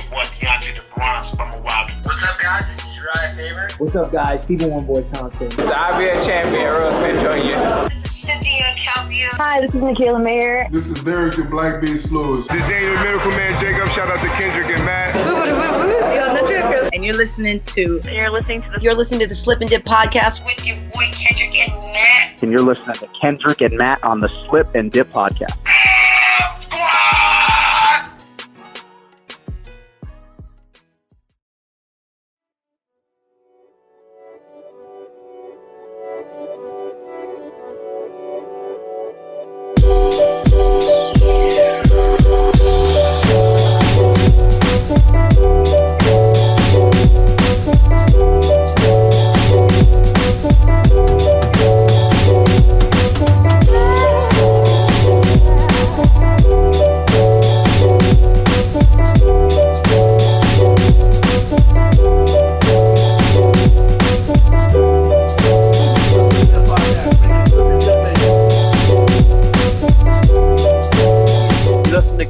boy Deontay the Bronze from Milwaukee. What's up, guys? This is Uriah Faber. What's up, guys? Stephen One Boy Thompson. It's the IBF champion, Earl Smith Jr. This is Cynthia Calvio. Hi, this is Michaela Mayer. This is Derek the Black Beast Lewis. This is Daniel the Miracle Man Jacob. Shout out to Kendrick and Matt. And you're listening to the Slip and Dip podcast With your boy Kendrick and Matt. And you're listening to Kendrick and Matt on the Slip and Dip podcast.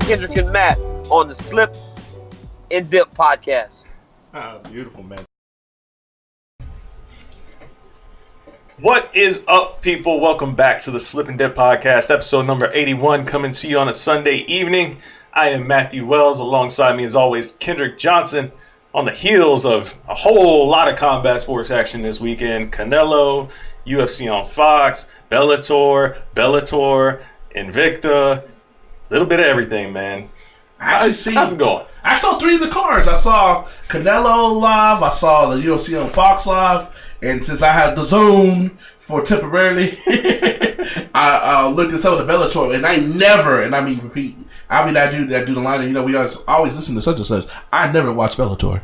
Kendrick and Matt on the Slip and Dip podcast. Beautiful, man. What is up, people? Welcome back to the Slip and Dip podcast, episode number 81, coming to you on a Sunday evening. I am Matthew Wells. Alongside me, as always, Kendrick Johnson. On the heels of a whole lot of combat sports action this weekend, Canelo, UFC on Fox, Bellator, Invicta. Little bit of everything, man. How's it going? I saw three of the cards. I saw Canelo live. I saw the UFC on Fox live. And since I had the Zoom for temporarily, I looked at some of the Bellator. And I do the line. We always listen to such and such. I never watched Bellator.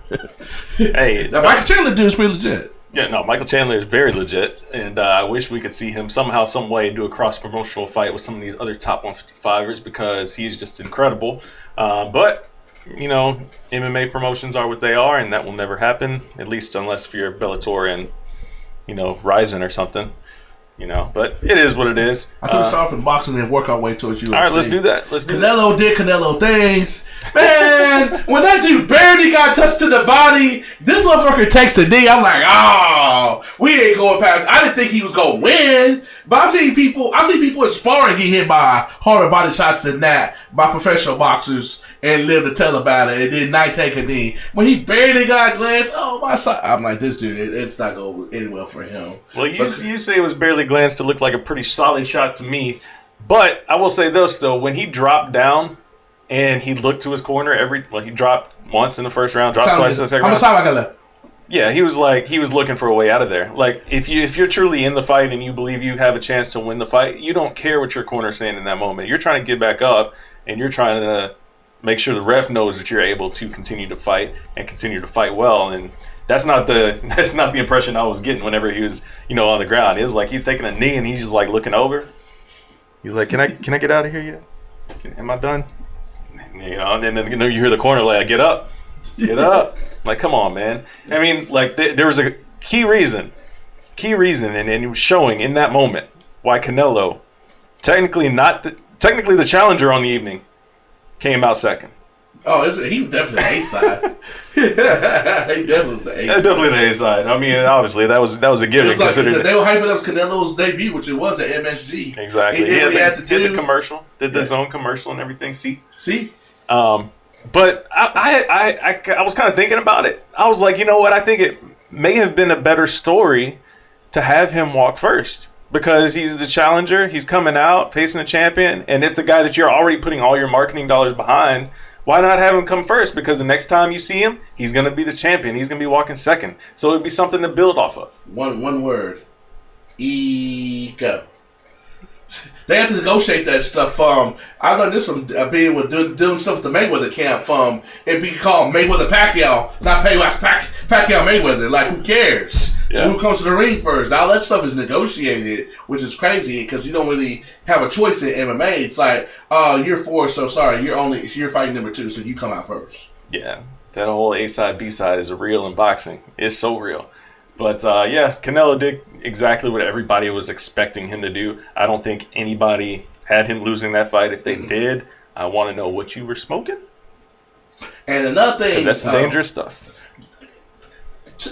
Hey, Michael Chandler dude is pretty legit. Yeah, no, Michael Chandler is very legit, and I wish we could see him somehow, some way do a cross-promotional fight with some of these other top 155ers because he's just incredible. But, MMA promotions are what they are, and that will never happen, at least unless if you're Bellator and, Ryzen or something. But it is what it is. I think we start from boxing and work our way towards UFC. All right, let's do that. Canelo did Canelo things. Man, when that dude barely got touched to the body, this motherfucker takes the knee. I'm like, oh, we ain't going past. I didn't think he was going to win. But I've seen people in sparring get hit by harder body shots than that by professional boxers and live to tell about it and did not take a knee. When he barely got glanced, oh, my side. I'm like, this dude, it's not going to end well for him. Well, you say it was barely glanced to look like a pretty solid shot to me. But I will say this, though. When he dropped down and he looked to his corner, he dropped once in the first round, dropped twice in the second round. How much time I got left? Yeah, he was looking for a way out of there. Like, if you're truly in the fight and you believe you have a chance to win the fight, you don't care what your corner's saying in that moment. You're trying to get back up and you're trying to make sure the ref knows that you're able to continue to fight and continue to fight well. And that's not the impression I was getting whenever he was, on the ground. It was like he's taking a knee and he's just like looking over. He's like, "Can I get out of here yet? Am I done?" And then you hear the corner like, "Get up, get up!" Like, come on, man. I mean, like there was a key reason, and it was showing in that moment why Canelo, technically the challenger on the evening, came out second. Oh, he was definitely the A side. He definitely was the A side. Definitely the A side. I mean, obviously that was a given. It was like, they were hyping up Canelo's debut, which it was at MSG. Exactly. He did the commercial, did the zone commercial and everything. See. But I was kind of thinking about it. I was like, you know what? I think it may have been a better story to have him walk first. Because he's the challenger, he's coming out, facing a champion, and it's a guy that you're already putting all your marketing dollars behind. Why not have him come first? Because the next time you see him, he's going to be the champion. He's going to be walking second. So it'd be something to build off of. One word. Ego. They have to negotiate that stuff. I learned this from being with doing stuff with the Mayweather camp. It'd be called Mayweather Pacquiao, not Pacquiao Mayweather. Like, who cares? Yeah. So who comes to the ring first? All that stuff is negotiated, which is crazy because you don't really have a choice in MMA. It's like, you're 4, so sorry, you're fighting number 2, so you come out first. Yeah, that whole A side, B side is real in boxing. It's so real. But yeah, Canelo did exactly what everybody was expecting him to do. I don't think anybody had him losing that fight. If they did, I want to know what you were smoking. And another thing, because that's some dangerous stuff.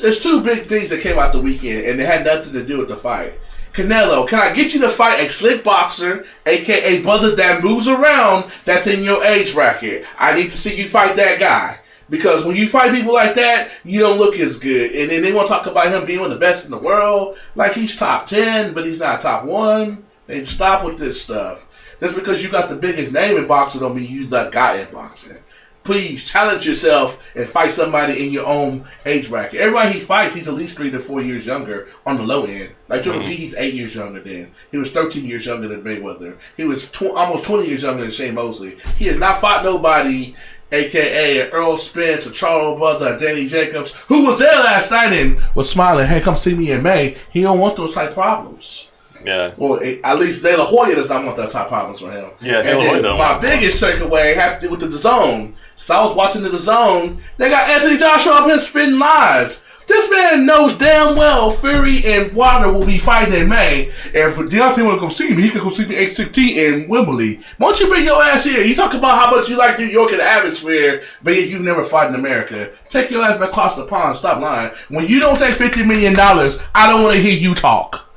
There's two big things that came out the weekend, and they had nothing to do with the fight. Canelo, can I get you to fight a slick boxer, a.k.a. brother that moves around, that's in your age bracket? I need to see you fight that guy. Because when you fight people like that, you don't look as good. And then they want to talk about him being one of the best in the world, like he's top 10, but he's not top 1. They stop with this stuff. Just because you got the biggest name in boxing don't mean you the guy in boxing. Please challenge yourself and fight somebody in your own age bracket. Everybody he fights, he's at least 3 to 4 years younger on the low end. Like Triple G, he's 8 years younger than. He was 13 years younger than Mayweather. He was almost 20 years younger than Shane Mosley. He has not fought nobody, a.k.a. Earl Spence, or Charles Butler, or Danny Jacobs, who was there last night and was smiling, hey, come see me in May. He don't want those type problems. Yeah. Well, at least De La Hoya does not want that type problems for him. Yeah, De La Hoya don't. My biggest takeaway had to do with the DAZN. So I was watching the DAZN. They got Anthony Joshua up here spitting lies. This man knows damn well Fury and Wilder will be fighting in May. And if Deontay want to come see me, he can go see me 816 in Wembley. Why don't you bring your ass here? You talk about how much you like New York and the atmosphere, but yet you've never fought in America. Take your ass back across the pond. Stop lying. When you don't take $50 million, I don't want to hear you talk.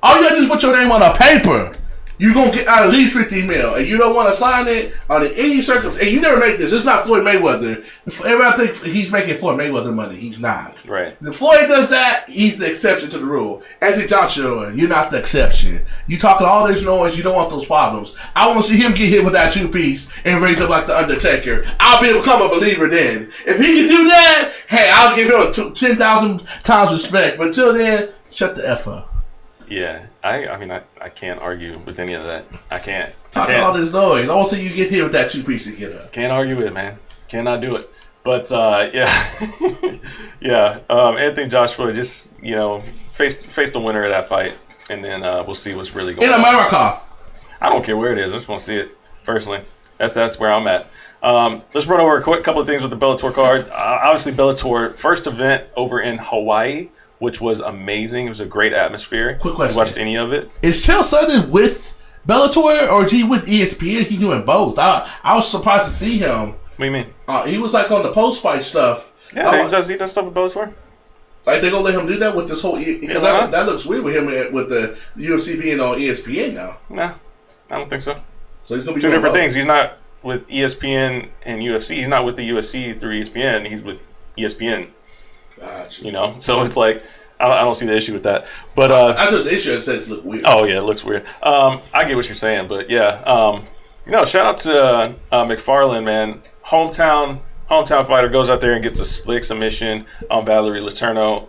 All you gotta do is put your name on a paper. You're gonna get at least $50 million, and you don't want to sign it under any circumstance. And you never make this. It's not Floyd Mayweather. Everybody think he's making Floyd Mayweather money. He's not. Right. If Floyd does that, he's the exception to the rule. Anthony Joshua, you're not the exception. You talking all this noise. You don't want those problems. I want to see him get hit with that 2-piece and raise up like the Undertaker. I'll become a believer then. If he can do that, hey, I'll give him 10,000 times respect. But until then, shut the F up. Yeah, I mean, I can't argue with any of that. I can't. Talking all this noise. I want to see you get hit with that 2-piece and get up. Can't argue with it, man. Cannot do it. But, yeah. Yeah. Anthony Joshua just, face the winner of that fight. And then we'll see what's really going on. In America. I don't care where it is. I just want to see it, personally. That's where I'm at. Let's run over a quick couple of things with the Bellator card. Obviously, Bellator, first event over in Hawaii, which was amazing. It was a great atmosphere. Quick question. You watched any of it? Is Chael Sonnen with Bellator or is he with ESPN? He doing both. I was surprised to see him. What do you mean? He was like on the post-fight stuff. Yeah, he does stuff with Bellator. Like they gonna let him do that with this whole? Because that looks weird with him with the UFC being on ESPN now. Nah, I don't think so. So he's gonna be two different things. He's not with ESPN and UFC. He's not with the UFC through ESPN. He's with ESPN. Gotcha. So it's like I don't see the issue with that. But that's just the issue. It says it looks weird. Oh yeah, it looks weird. I get what you're saying, but yeah. Shout out to McFarlane, man. Hometown fighter goes out there and gets a slick submission on Valerie Letourneau.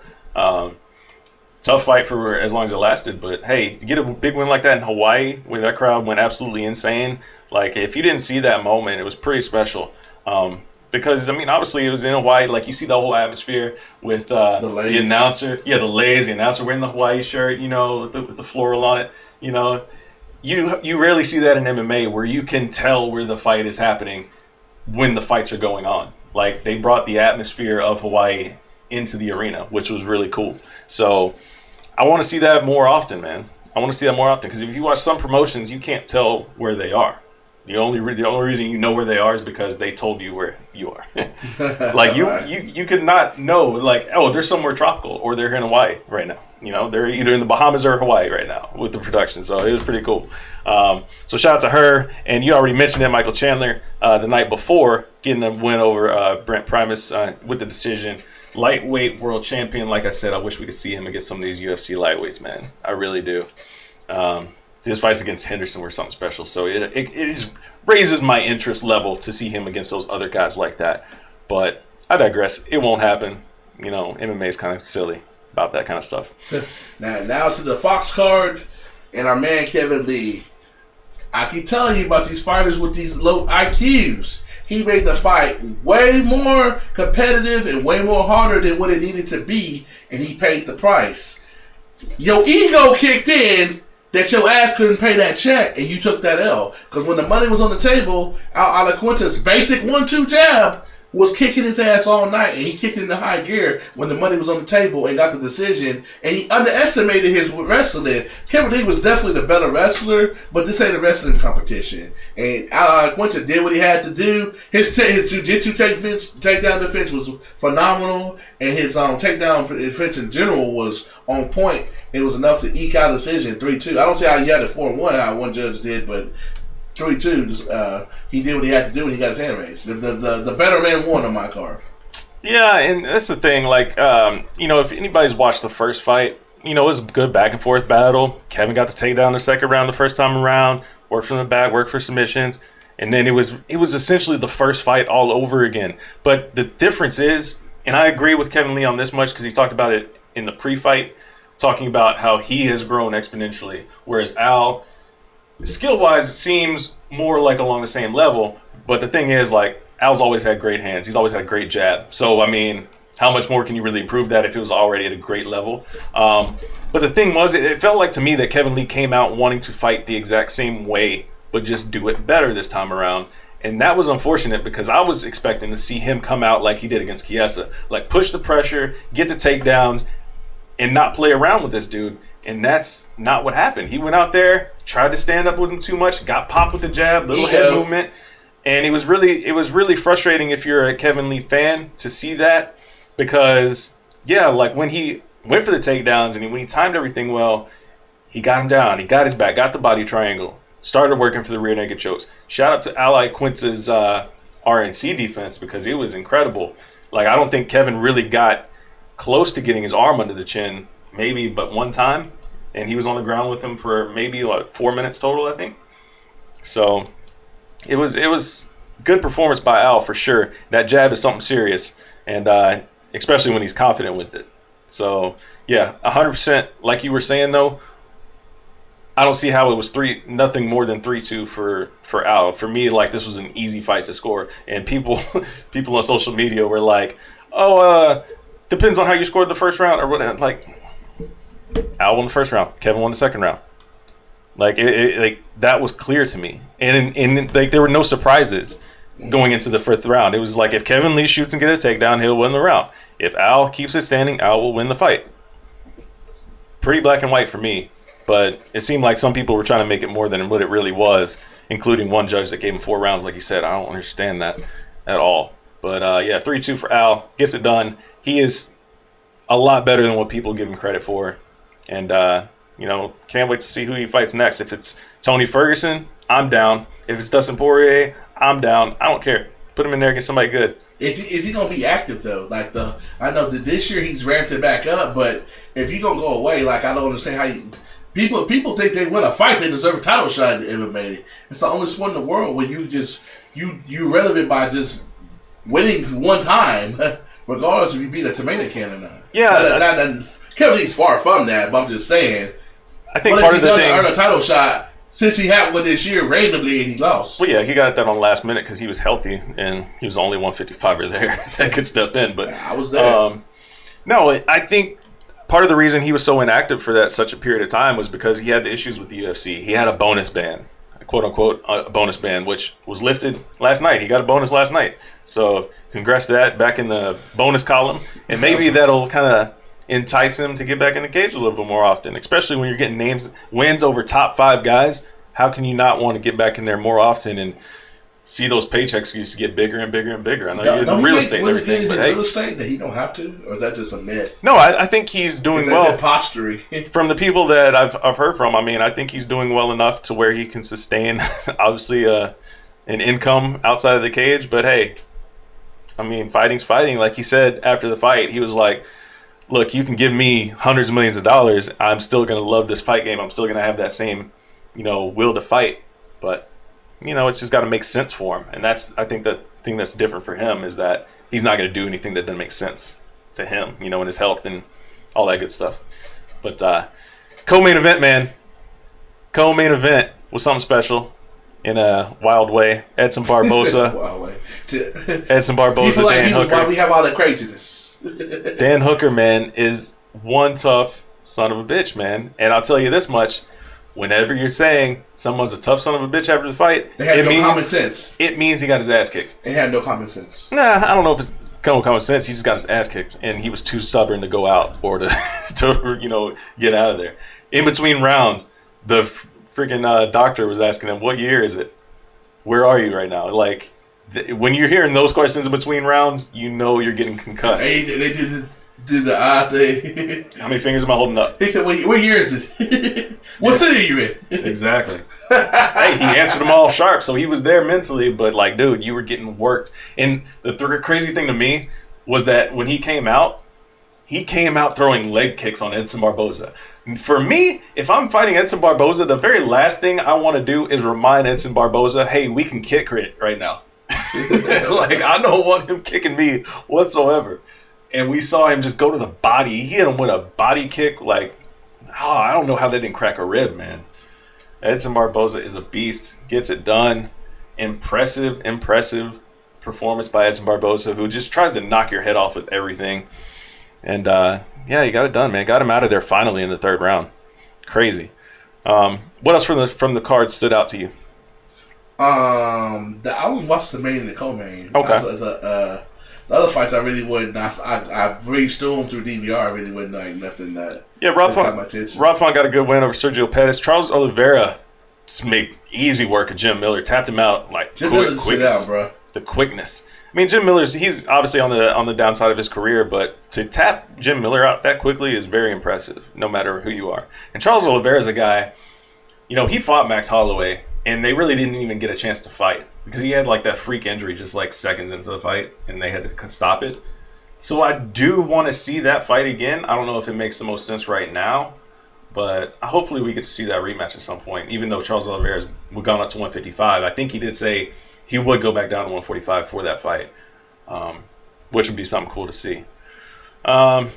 Tough fight for as long as it lasted, but hey, to get a big win like that in Hawaii, where that crowd went absolutely insane. Like if you didn't see that moment, it was pretty special. Because, obviously it was in Hawaii. Like, you see the whole atmosphere with the announcer. Yeah, the lays, the announcer wearing the Hawaii shirt, with the floral on it. You rarely see that in MMA where you can tell where the fight is happening when the fights are going on. Like, they brought the atmosphere of Hawaii into the arena, which was really cool. So, I want to see that more often, man. I want to see that more often. Because if you watch some promotions, you can't tell where they are. The only reason you know where they are is because they told you where you are. Like you could not know, like, oh, they're somewhere tropical or they're in Hawaii right now. They're either in the Bahamas or Hawaii right now with the production. So it was pretty cool. So shout out to her. And you already mentioned it, Michael Chandler, the night before, getting a win over Brent Primus with the decision. Lightweight world champion. Like I said, I wish we could see him against some of these UFC lightweights, man. I really do. His fights against Henderson were something special, so it just raises my interest level to see him against those other guys like that. But I digress. It won't happen. MMA is kind of silly about that kind of stuff. Now to the Fox card and our man Kevin Lee. I keep telling you about these fighters with these low IQs. He made the fight way more competitive and way more harder than what it needed to be, and he paid the price. Your ego kicked in that your ass couldn't pay that check, and you took that L. Because when the money was on the table, Al Alaquinta's basic 1-2 jab was kicking his ass all night, and he kicked it into high gear when the money was on the table and got the decision, and he underestimated his wrestling. Kevin Lee was definitely the better wrestler, but this ain't a wrestling competition. And Quinton did what he had to do. His jiu-jitsu takedown defense was phenomenal, and his takedown defense in general was on point. It was enough to eke out a decision 3-2. I don't see how he had it 4-1, how one judge did, but 3-2, he did what he had to do and he got his hand raised. The better man won on my card. Yeah, and that's the thing. Like, if anybody's watched the first fight, it was a good back and forth battle. Kevin got to take down the second round the first time around, worked from the back, worked for submissions, and then it was essentially the first fight all over again. But the difference is, and I agree with Kevin Lee on this much because he talked about it in the pre-fight, talking about how he has grown exponentially, whereas Al, skill-wise, it seems more like along the same level. But the thing is, like, Al's always had great hands. He's always had a great jab. So, I mean, how much more can you really improve that if it was already at a great level? But the thing was, it felt like to me that Kevin Lee came out wanting to fight the exact same way, but just do it better this time around. And that was unfortunate because I was expecting to see him come out like he did against Chiesa. Like, push the pressure, get the takedowns, and not play around with this dude. And that's not what happened. He went out there, tried to stand up with him too much, got popped with the jab, little head movement, and it was really frustrating if you're a Kevin Lee fan to see that because, yeah, like when he went for the takedowns and when he timed everything well, he got him down, he got his back, got the body triangle, started working for the rear naked chokes. Shout out to Ally Quinta's RNC defense because it was incredible. Like, I don't think Kevin really got close to getting his arm under the chin, maybe but one time, and he was on the ground with him for maybe like 4 minutes total, I think. So it was good performance by Al for sure. That jab is something serious, and especially when he's confident with it. So yeah, 100%. Like you were saying though, I don't see how it was nothing more than 3-2 for Al. For me, like, this was an easy fight to score, and people on social media were like, depends on how you scored the first round or whatever. Like, Al won the first round, Kevin won the second round. Like, like that was clear to me, and like there were no surprises going into the fifth round. It was like if Kevin Lee shoots and gets his takedown, he'll win the round. If Al keeps it standing, Al will win the fight. Pretty black and white for me, but it seemed like some people were trying to make it more than what it really was, including one judge that gave him 4 rounds. Like you said, I don't understand that at all. But yeah, 3-2 for Al, gets it done. He is a lot better than what people give him credit for. And, can't wait to see who he fights next. If it's Tony Ferguson, I'm down. If it's Dustin Poirier, I'm down. I don't care. Put him in there against somebody good. Is he going to be active, though? Like, I know that this year he's ramped it back up, but if you're going to go away, like, I don't understand how people think they win a fight, they deserve a title shot in MMA. It's the only sport in the world where you're relevant by just winning one time, regardless if you beat a tomato can or not. Yeah. Kevin Lee's far from that, but I'm just saying. I think part of the thing, to earn a title shot since he had one this year randomly and he lost. Well, yeah, he got that on the last minute because he was healthy and he was the only 155er there that could step in. But I was there. No, I think part of the reason he was so inactive for that such a period of time was because he had the issues with the UFC. He had a bonus ban, quote unquote, a bonus ban, which was lifted last night. He got a bonus last night. So congrats to that, back in the bonus column. And maybe that'll kind of entice him to get back in the cage a little bit more often, especially when you're getting wins over top 5 guys. How can you not want to get back in there more often and see those paychecks used to get bigger and bigger and bigger? I know you're in real estate and everything, but hey, real estate that he don't have to, or is that just a myth? No, I think he's doing well. Posturing. From the people that I've heard from, I mean, I think he's doing well enough to where he can sustain, obviously, an income outside of the cage. But hey, I mean, fighting's fighting. Like he said after the fight, he was like, look, you can give me hundreds of millions of dollars. I'm still going to love this fight game. I'm still going to have that same, will to fight. But, it's just got to make sense for him. And that's, I think, the thing that's different for him is that he's not going to do anything that doesn't make sense to him, in his health and all that good stuff. But co-main event, man. Co-main event was something special in a wild way. Edson Barboza. Wild way. Edson Barboza, People Dan Hooker. Why we have all that craziness. Dan Hooker, man, is one tough son of a bitch, man. And I'll tell you this much. whenever you're saying someone's a tough son of a bitch after the fight, they have no common sense. It means he got his ass kicked. They have no common sense. Nah, I don't know if it's common sense. He just got his ass kicked, and he was too stubborn to go out or to get out of there. In between rounds, the freaking doctor was asking him, "What year is it? Where are you right now?" Like, when you're hearing those questions in between rounds, you know you're getting concussed. They did the odd thing. How many fingers am I holding up? He said, "What year is it? What city are you in?" Exactly. Hey, he answered them all sharp, so he was there mentally. But like, dude, you were getting worked. And the crazy thing to me was that when he came out throwing leg kicks on Edson Barboza. For me, if I'm fighting Edson Barboza, the very last thing I want to do is remind Edson Barboza, hey, we can kick right now. Like, I don't want him kicking me whatsoever. And we saw him just go to the body. He hit him with a body kick. Like, I don't know how that didn't crack a rib, man. Edson Barboza is a beast. Gets it done. Impressive performance by Edson Barboza, who just tries to knock your head off with everything. And, yeah, he got it done, man. Got him out of there finally in the third round. Crazy. What else from the card stood out to you? I only watched the main and the co-main. Okay. The other fights I really wouldn't. I breezed through them through DVR. I really wouldn't like nothing that. Yeah, Rob Font got a good win over Sergio Pettis. Charles Oliveira just made easy work of Jim Miller. Tapped him out like Jim Miller sit down, bro. The quickness. I mean, Jim he's obviously on the downside of his career, but to tap Jim Miller out that quickly is very impressive, no matter who you are. And Charles Oliveira is a guy, he fought Max Holloway, and they really didn't even get a chance to fight because he had like that freak injury just like seconds into the fight, and they had to stop it. So I do want to see that fight again. I don't know if it makes the most sense right now, but hopefully we get to see that rematch at some point, even though Charles Oliveira's gone up to 155. I think he did say he would go back down to 145 for that fight, which would be something cool to see. Jakar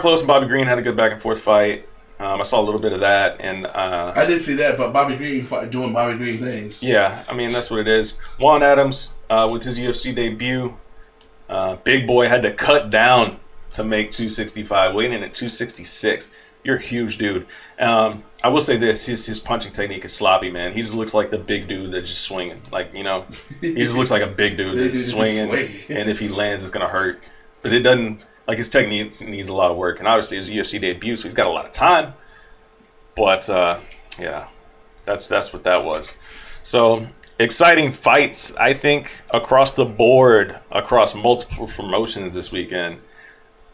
Close and Bobby Green had a good back and forth fight. I saw a little bit of that, and I did see that, but Bobby Green doing Bobby Green things. Yeah, I mean that's what it is. Juan Adams with his UFC debut, big boy had to cut down to make 265, weighing in at 266. You're a huge dude. I will say this: his punching technique is sloppy, man. He just looks like the big dude that's just swinging. Like, he just looks like a big dude that's swinging, and if he lands, it's gonna hurt. But it doesn't. Like, his technique needs a lot of work, and obviously his UFC debut, so he's got a lot of time. But yeah, that's what that was. So exciting fights, I think, across the board, across multiple promotions this weekend,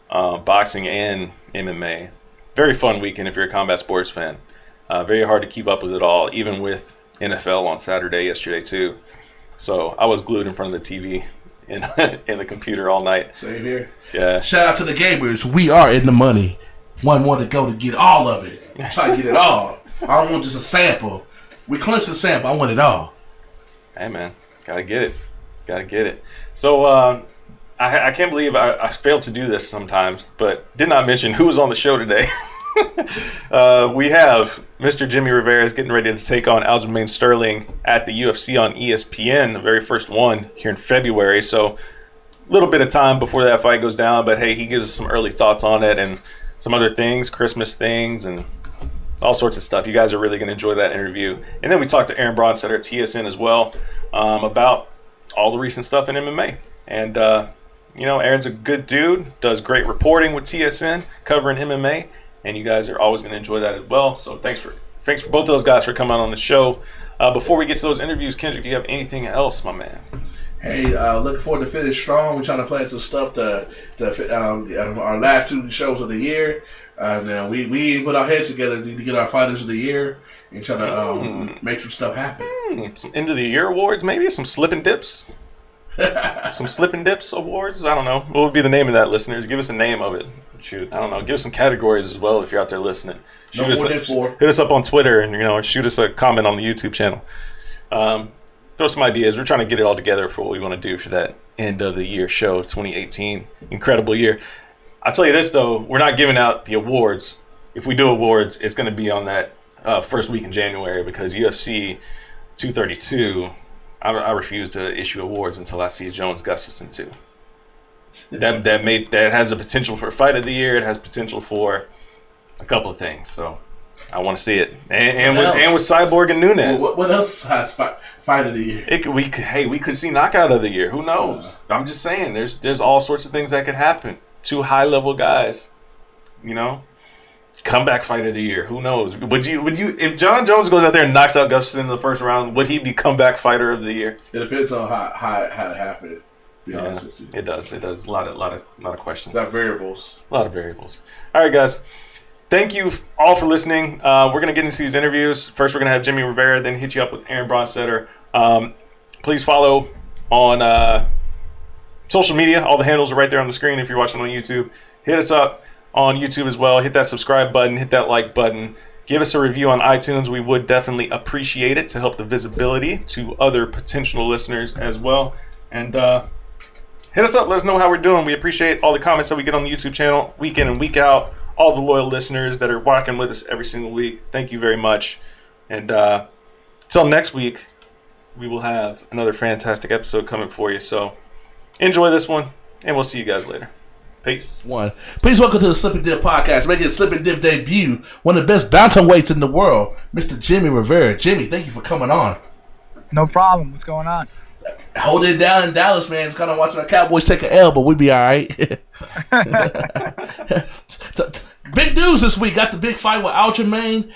boxing and MMA. Very fun weekend if you're a combat sports fan. Very hard to keep up with it all, even with NFL on Saturday yesterday too. So I was glued in front of the TV in the computer all night. Same here. Yeah. Shout out to the gamers. We are in the money. One more to go to get all of it. Try to get it all. I don't want just a sample. We clinched the sample. I want it all. Hey man, gotta get it. So I can't believe I failed to do this sometimes, but did not mention who was on the show today. We have Mr. Jimmie Rivera is getting ready to take on Aljamain Sterling at the UFC on ESPN, the very first one here in February. So a little bit of time before that fight goes down, but hey, he gives us some early thoughts on it and some other things, Christmas things, and all sorts of stuff. You guys are really going to enjoy that interview. And then we talked to Aaron Bronsteter at TSN as well about all the recent stuff in MMA. And Aaron's a good dude, does great reporting with TSN, covering MMA. And you guys are always going to enjoy that as well. So thanks for both of those guys for coming on the show. Before we get to those interviews, Kendrick, do you have anything else, my man? Hey, looking forward to finish strong. We're trying to plan some stuff to our last two shows of the year. We put our heads together to get our fighters of the year and try to make some stuff happen. Some end of the year awards, maybe some slip and dips. Some slip and dips awards. I don't know. What would be the name of that, listeners? Give us a name of it. Shoot, I don't know. Give us some categories as well if you're out there listening. Hit us up on Twitter and shoot us a comment on the YouTube channel. Throw some ideas. We're trying to get it all together for what we want to do for that end of the year show, 2018. Incredible year. I'll tell you this though, we're not giving out the awards. If we do awards, it's going to be on that first week in January because UFC 232. I refuse to issue awards until I see Jones Gustafson too. That has a potential for fight of the year. It has potential for a couple of things. So I want to see it, and with Cyborg and Nunes. What else besides fight of the year? We could see knockout of the year. Who knows? I'm just saying, there's all sorts of things that could happen. Two high level guys, comeback fight of the year. Who knows? Would you if John Jones goes out there and knocks out Gustafsson in the first round? Would he be comeback fighter of the year? It depends on how it happened. Be honest with you. It does. A lot of questions. A lot of variables. All right, guys. Thank you all for listening. We're going to get into these interviews. First, we're going to have Jimmie Rivera, then hit you up with Aaron Bronsteter. Please follow on social media. All the handles are right there on the screen if you're watching on YouTube. Hit us up on YouTube as well. Hit that subscribe button. Hit that like button. Give us a review on iTunes. We would definitely appreciate it to help the visibility to other potential listeners as well. And hit us up. Let us know how we're doing. We appreciate all the comments that we get on the YouTube channel week in and week out. All the loyal listeners that are walking with us every single week. Thank you very much. And until next week, we will have another fantastic episode coming for you. So enjoy this one, and we'll see you guys later. Peace. Please welcome to the Slip and Dip podcast, making his Slip and Dip debut, one of the best bantamweights in the world, Mr. Jimmie Rivera. Jimmie, thank you for coming on. No problem. What's going on? Holding it down in Dallas, man. It's kind of watching our Cowboys take an L, but we be all right. Big news this week. Got the big fight with Aljamain.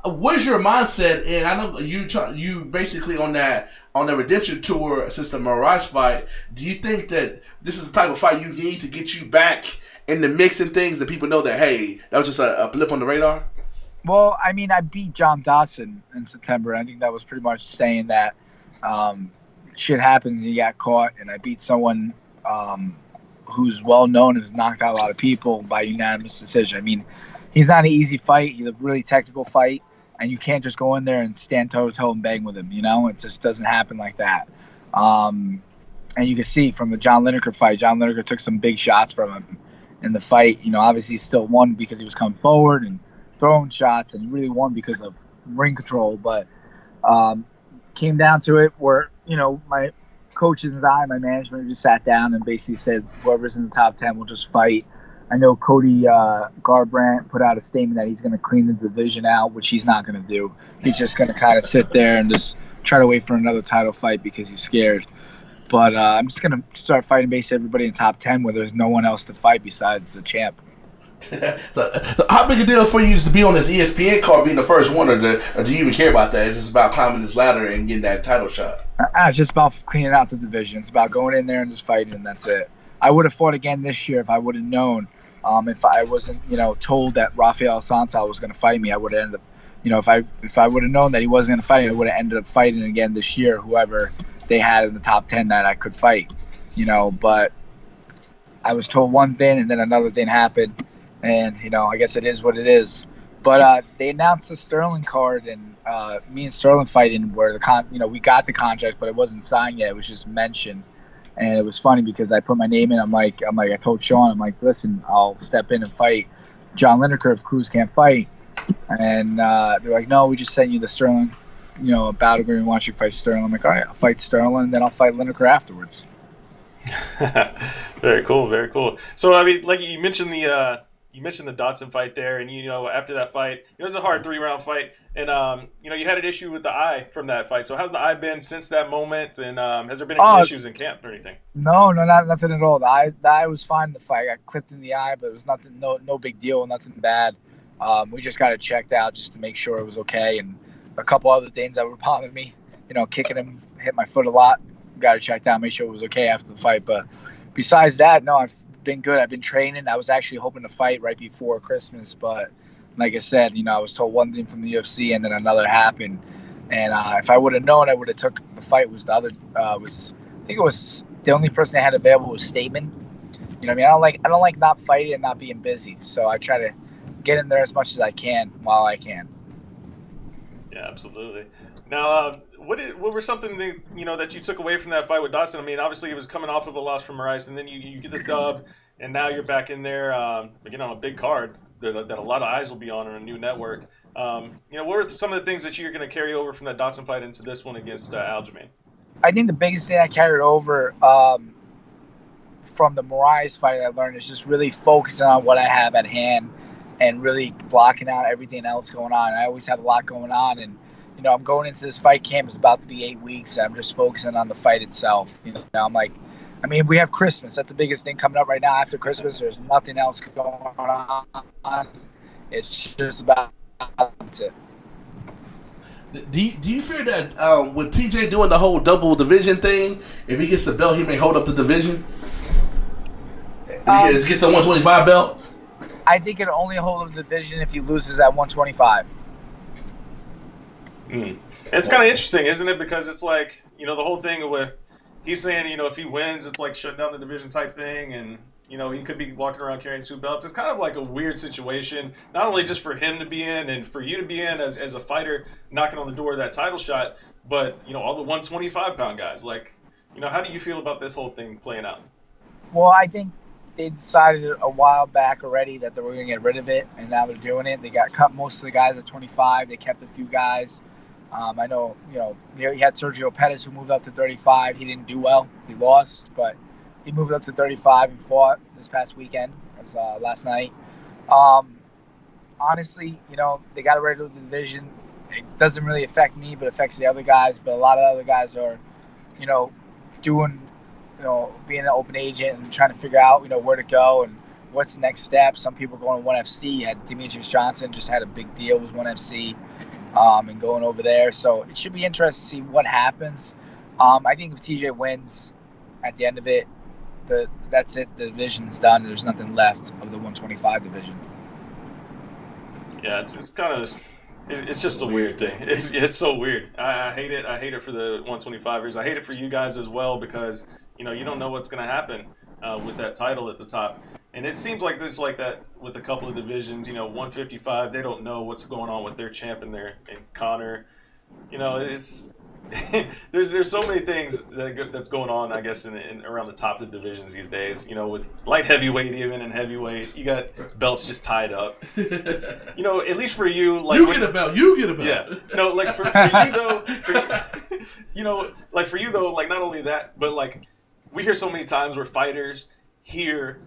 Where's your mindset? And I know you basically on the redemption tour since the Moraes fight. Do you think that this is the type of fight you need to get you back in the mix and things that people know that, hey, that was just a blip on the radar? Well, I mean, I beat John Dodson in September. I think that was pretty much saying that shit happens and you got caught. And I beat someone who's well known and has knocked out a lot of people by unanimous decision. I mean, he's not an easy fight. He's a really technical fight, and you can't just go in there and stand toe to toe and bang with him. It just doesn't happen like that. And you can see from the John Lineker fight, John Lineker took some big shots from him in the fight. Obviously he still won because he was coming forward and throwing shots, and he really won because of ring control. But came down to it where my coaches and my management just sat down and basically said, whoever's in the top 10 will just fight. I know Cody Garbrandt put out a statement that he's going to clean the division out, which he's not going to do. He's just going to kind of sit there and just try to wait for another title fight because he's scared. But I'm just going to start fighting basically everybody in the top 10 where there's no one else to fight besides the champ. So how big a deal for you is to be on this ESPN card, being the first one, or do you even care about that? It's just about climbing this ladder and getting that title shot. It's just about cleaning out the division. It's about going in there and just fighting, and that's it. I would have fought again this year if I would have known. If I wasn't, told that Rafael Santos was going to fight me, I would have ended up, if I would have known that he wasn't going to fight me, I would have ended up fighting again this year, whoever they had in the top 10 that I could fight. But I was told one thing and then another thing happened. And, I guess it is what it is. But they announced the Sterling card, and me and Sterling fighting where we got the contract, but it wasn't signed yet. It was just mentioned. And it was funny because I put my name in. I told Sean, listen, I'll step in and fight John Lineker if Cruz can't fight. And they're like, no, we just sent you the Sterling, battle agreement. We want you to fight Sterling. I'm like, all right, I'll fight Sterling, and then I'll fight Lineker afterwards. Very cool, very cool. So, I mean, like you mentioned the Dodson fight there, and after that fight, it was a hard 3-round fight, and you had an issue with the eye from that fight. So how's the eye been since that moment, and has there been any issues in camp or anything? No, nothing at all. The eye was fine in the fight. I got clipped in the eye, but it was nothing, no big deal, nothing bad. We just got it checked out just to make sure it was okay, and a couple other things that were bothering me. Kicking him, hit my foot a lot. Got it checked out, make sure it was okay after the fight. But besides that, no, I've been good. I've been training. I was actually hoping to fight right before Christmas, but like I said, I was told one thing from the UFC and then another happened. And if I would have known, I would have took the fight. Was the other I think it was the only person I had available was Stamen. I mean, I don't like not fighting and not being busy. So I try to get in there as much as I can while I can. Yeah, absolutely. Now, what were something that you took away from that fight with Dodson? I mean, obviously it was coming off of a loss from Moraes, and then you get the dub, and now you're back in there, again on a big card that a lot of eyes will be on a new network. What are some of the things that you're going to carry over from that Dodson fight into this one against Aljamain? I think the biggest thing I carried over from the Moraes fight I learned is just really focusing on what I have at hand and really blocking out everything else going on. I always have a lot going on, and I'm going into this fight camp. It's about to be 8 weeks. I'm just focusing on the fight itself. I'm like, we have Christmas. That's the biggest thing coming up right now. After Christmas, there's nothing else going on. It's just about it. Do you fear that with TJ doing the whole double division thing, if he gets the belt, he may hold up the division? If he gets the 125 belt? I think it'll only hold up the division if he loses at 125. It's kind of interesting, isn't it? Because it's like, the whole thing with, he's saying, if he wins, it's like shut down the division type thing, and he could be walking around carrying 2 belts. It's kind of like a weird situation, not only just for him to be in and for you to be in as a fighter knocking on the door of that title shot, but, all the 125-pound guys. Like, how do you feel about this whole thing playing out? Well, I think they decided a while back already that they were going to get rid of it, and now they're doing it. They got cut most of the guys at 25. They kept a few guys. I know, you had Sergio Pettis who moved up to 35. He didn't do well. He lost, but he moved up to 35 and fought this past weekend, last night. Honestly, they got rid of the division. It doesn't really affect me, but it affects the other guys. But a lot of other guys are, doing, being an open agent and trying to figure out, where to go and what's the next step. Some people are going to 1FC. You had Demetrius Johnson just had a big deal with 1FC. And going over there. So it should be interesting to see what happens. I think if TJ wins at the end of it, that's it. The division's done. There's nothing left of the 125 division. Yeah, it's kind of, it's just a weird thing. It's so weird. I hate it. I hate it for the 125ers. I hate it for you guys as well because, you don't know what's going to happen with that title at the top. And it seems like it's like that with a couple of divisions. 155, they don't know what's going on with their champ and Connor. It's there's so many things that's going on, I guess, in around the top of the divisions these days. With light heavyweight even and heavyweight, you got belts just tied up. It's, at least for you, like get a belt. You get a belt. Yeah, no, like for you though, like for you though, like not only that, but like we hear so many times where fighters hear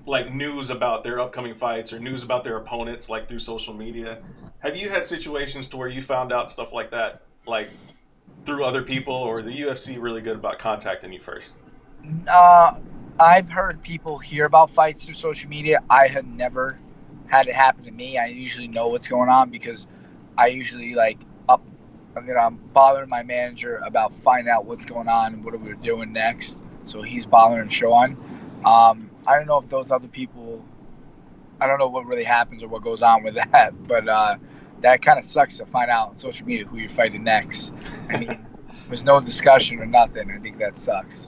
like news about their upcoming fights or news about their opponents, like through social media. Have you had situations to where you found out stuff like that, like through other people, or the UFC really good about contacting you first? I've heard people hear about fights through social media. I had never had it happen to me. I usually know what's going on because I usually I'm bothering my manager about finding out what's going on and what we're doing next. So he's bothering Sean. I don't know if those other people, I don't know what really happens or what goes on with that, but that kind of sucks to find out on social media who you're fighting next. There's no discussion or nothing. I think that sucks.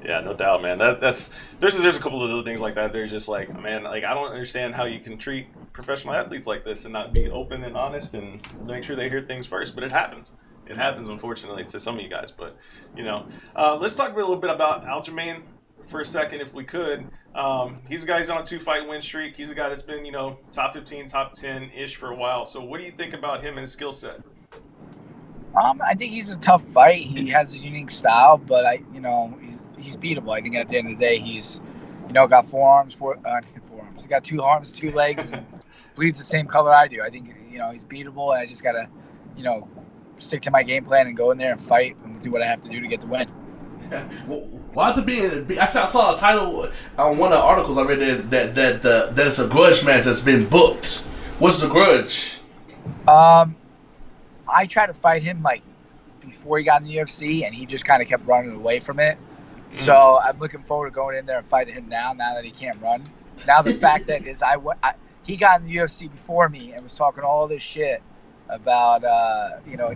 Yeah, no doubt, man. There's a couple of other things like that. They're just like, man, like I don't understand how you can treat professional athletes like this and not be open and honest and make sure they hear things first. But it happens. It happens, unfortunately, to some of you guys. But let's talk a little bit about Aljamain for a second, if we could. He's a guy who's on a 2-fight win streak. He's a guy that's been, top 15, top 10-ish for a while. So what do you think about him and his skill set? I think he's a tough fight. He has a unique style, but he's beatable. I think at the end of the day, he's, got forearms. He's got 2 arms, 2 legs, and bleeds the same color I do. I think, he's beatable, and I just gotta, stick to my game plan and go in there and fight and do what I have to do to get the win. Yeah. Well, why is it being? I saw a title on one of the articles I read that it's a grudge match that's been booked. What's the grudge? I tried to fight him before he got in the UFC, and he just kind of kept running away from it. So I'm looking forward to going in there and fighting him now that he can't run. Now the fact that is he got in the UFC before me and was talking all this shit about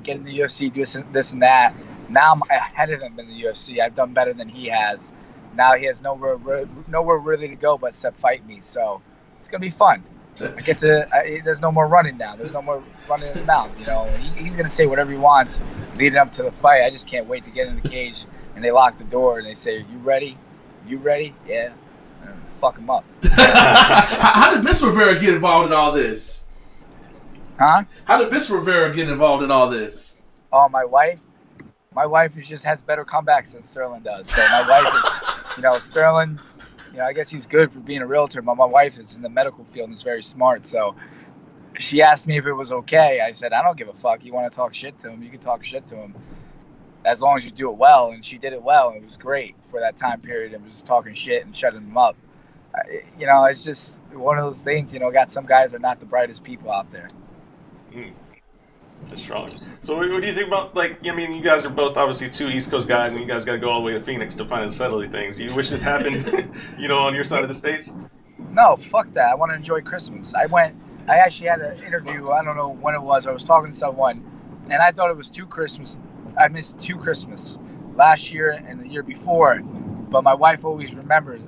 getting the UFC, do this and that. Now I'm ahead of him in the UFC. I've done better than he has. Now he has nowhere really to go but except fight me. So it's gonna be fun. I get to. There's no more running now. There's no more running his mouth. He's gonna say whatever he wants leading up to the fight. I just can't wait to get in the cage and they lock the door and they say, "You ready? You ready? Yeah." And fuck him up. How did Miss Rivera get involved in all this? Huh? How did Miss Rivera get involved in all this? Oh, my wife. My wife just has better comebacks than Sterling does. So my wife is, Sterling's I guess he's good for being a realtor, but my wife is in the medical field and is very smart. So she asked me if it was okay. I said, I don't give a fuck. You want to talk shit to him, you can talk shit to him, as long as you do it well. And she did it well. It was great for that time period. It was just talking shit and shutting them up. It's just one of those things. Got some guys are not the brightest people out there. That's strong. So what do you think about, you guys are both obviously two East Coast guys, and you guys got to go all the way to Phoenix to finally settle these things. You wish this happened, on your side of the states? No, fuck that. I want to enjoy Christmas. I actually had an interview, I don't know when it was. I was talking to someone, and I thought it was 2 Christmas. I missed 2 Christmas, last year and the year before. But my wife always remembers.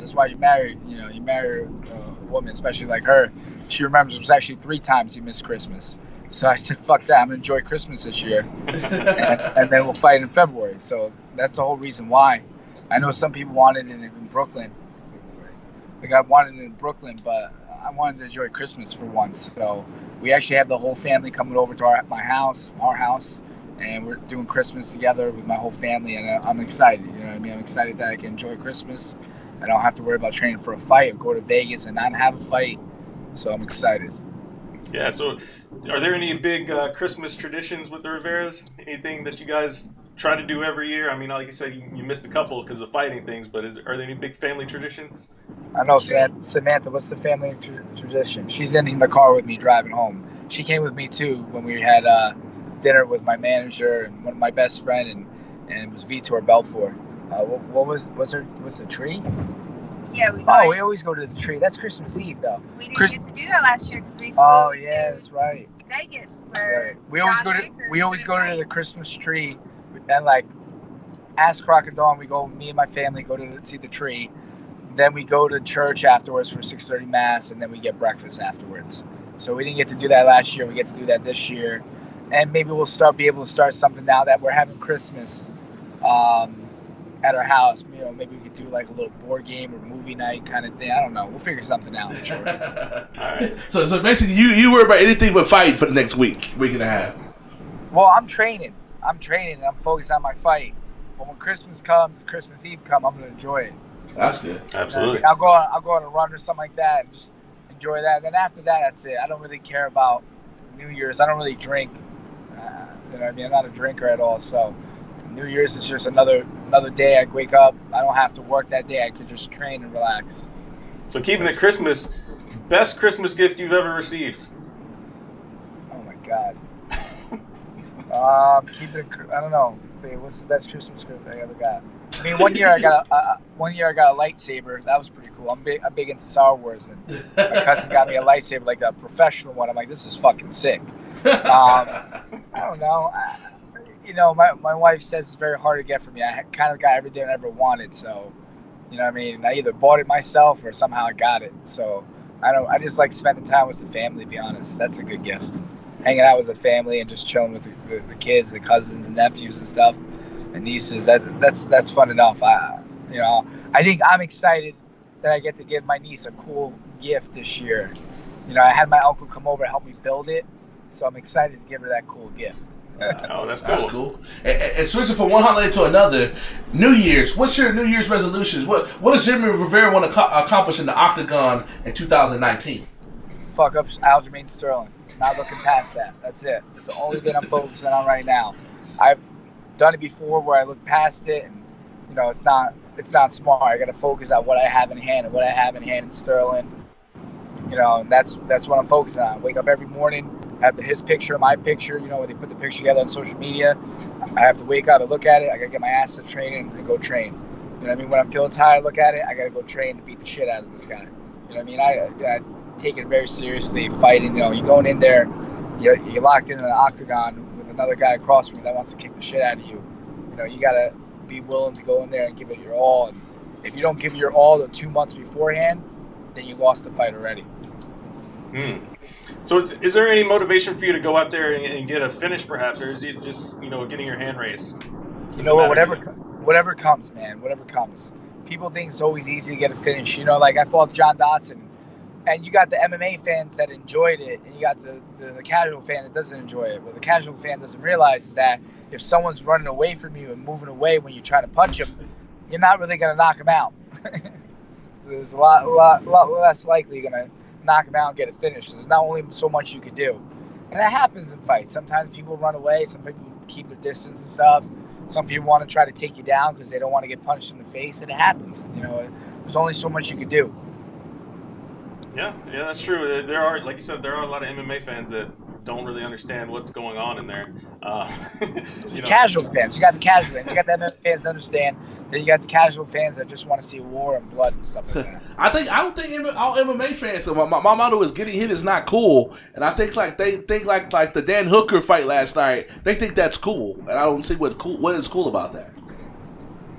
That's why you marry a woman, especially like her. She remembers it was actually 3 times you missed Christmas. So I said, fuck that. I'm going to enjoy Christmas this year. and then we'll fight in February. So that's the whole reason why. I know some people wanted it in Brooklyn. I wanted it in Brooklyn, but I wanted to enjoy Christmas for once. So we actually have the whole family coming over to our house, and we're doing Christmas together with my whole family, and I'm excited. You know what I mean? I'm excited that I can enjoy Christmas. I don't have to worry about training for a fight or go to Vegas and not have a fight. So I'm excited. Yeah, so are there any big Christmas traditions with the Riveras? Anything that you guys try to do every year? I mean, like you said, you missed a couple because of fighting things, but are there any big family traditions? I know, Samantha, what's the family tradition? She's in the car with me driving home. She came with me, too, when we had dinner with my manager and one of my best friend, and it was Vitor Belfort. What's the tree? Yeah, we always go to the tree. That's Christmas Eve, though. We didn't get to do that last year because we flew that's right. Vegas. Right. We always go to the Christmas tree, and Ask Croc and Dawn. Me and my family go to see the tree. Then we go to church afterwards for 6:30 mass, and then we get breakfast afterwards. So we didn't get to do that last year. We get to do that this year, and maybe we'll be able to start something now that we're having Christmas. At our house, maybe we could do a little board game or movie night kind of thing. I don't know. We'll figure something out, I'm sure. All right. So basically, you worry about anything but fighting for the next week and a half. Well, I'm training. And I'm focused on my fight. But when Christmas Eve comes, I'm gonna enjoy it. That's good. Absolutely. I'll go on a run or something like that and just enjoy that. And then after that, that's it. I don't really care about New Year's. I don't really drink. You know what I mean? I'm not a drinker at all, so. New Year's is just another day. I wake up. I don't have to work that day. I could just train and relax. So keeping it Christmas, best Christmas gift you've ever received? Oh my God. I don't know. What's the best Christmas gift I ever got? I mean, one year I got a lightsaber. That was pretty cool. I'm big into Star Wars, and my cousin got me a lightsaber, like a professional one. I'm like, this is fucking sick. I don't know. My wife says it's very hard to get for me. I kind of got everything I ever wanted, so I mean, I either bought it myself or somehow I got it. So I just like spending time with the family, to be honest. That's a good gift. Hanging out with the family and just chilling with the kids, the cousins and nephews and stuff, and nieces. That's fun enough. I think I'm excited that I get to give my niece a cool gift this year. I had my uncle come over to help me build it, so I'm excited to give her that cool gift. Oh, that's cool. That's cool. And switching from one holiday to another, New Year's. What's your New Year's resolutions? What does Jimmie Rivera want to accomplish in the Octagon in 2019? Fuck up Aljamain Sterling. Not looking past that. That's it. It's the only thing I'm focusing on right now. I've done it before where I look past it, and it's not smart. I got to focus on what I have in hand, and what I have in hand in Sterling. And that's what I'm focusing on. I wake up every morning. Have his picture, my picture, when they put the picture together on social media, I have to wake up and look at it. I got to get my ass to training and go train. You know what I mean? When I'm feeling tired, look at it. I got to go train and beat the shit out of this guy. You know what I mean? I take it very seriously, fighting. You're going in there, you're locked in an octagon with another guy across from you that wants to kick the shit out of you. You got to be willing to go in there and give it your all. And if you don't give it your all the 2 months beforehand, then you lost the fight already. So is there any motivation for you to go out there and get a finish, perhaps, or is it just getting your hand raised? Whatever comes, man, whatever comes. People think it's always easy to get a finish. I fought John Dodson, and you got the MMA fans that enjoyed it, and you got the casual fan that doesn't enjoy it. What the casual fan doesn't realize is that if someone's running away from you and moving away when you're trying to punch him, you're not really going to knock him out. there's a lot less likely you're gonna knock him out and get a finish. There's not only so much you could do, and that happens in fights. Sometimes people run away. Some people keep their distance and stuff. Some people want to try to take you down because they don't want to get punched in the face, and it happens. There's only so much you could do. Yeah, that's true. There are, like you said, there are a lot of MMA fans that don't really understand what's going on in there. Casual fans. You got the casual fans. You got the MMA fans that understand. Then you got the casual fans that just want to see war and blood and stuff like that. I don't think all MMA fans. So my motto is getting hit is not cool, and I think they think like the Dan Hooker fight last night. They think that's cool, and I don't see what is cool about that.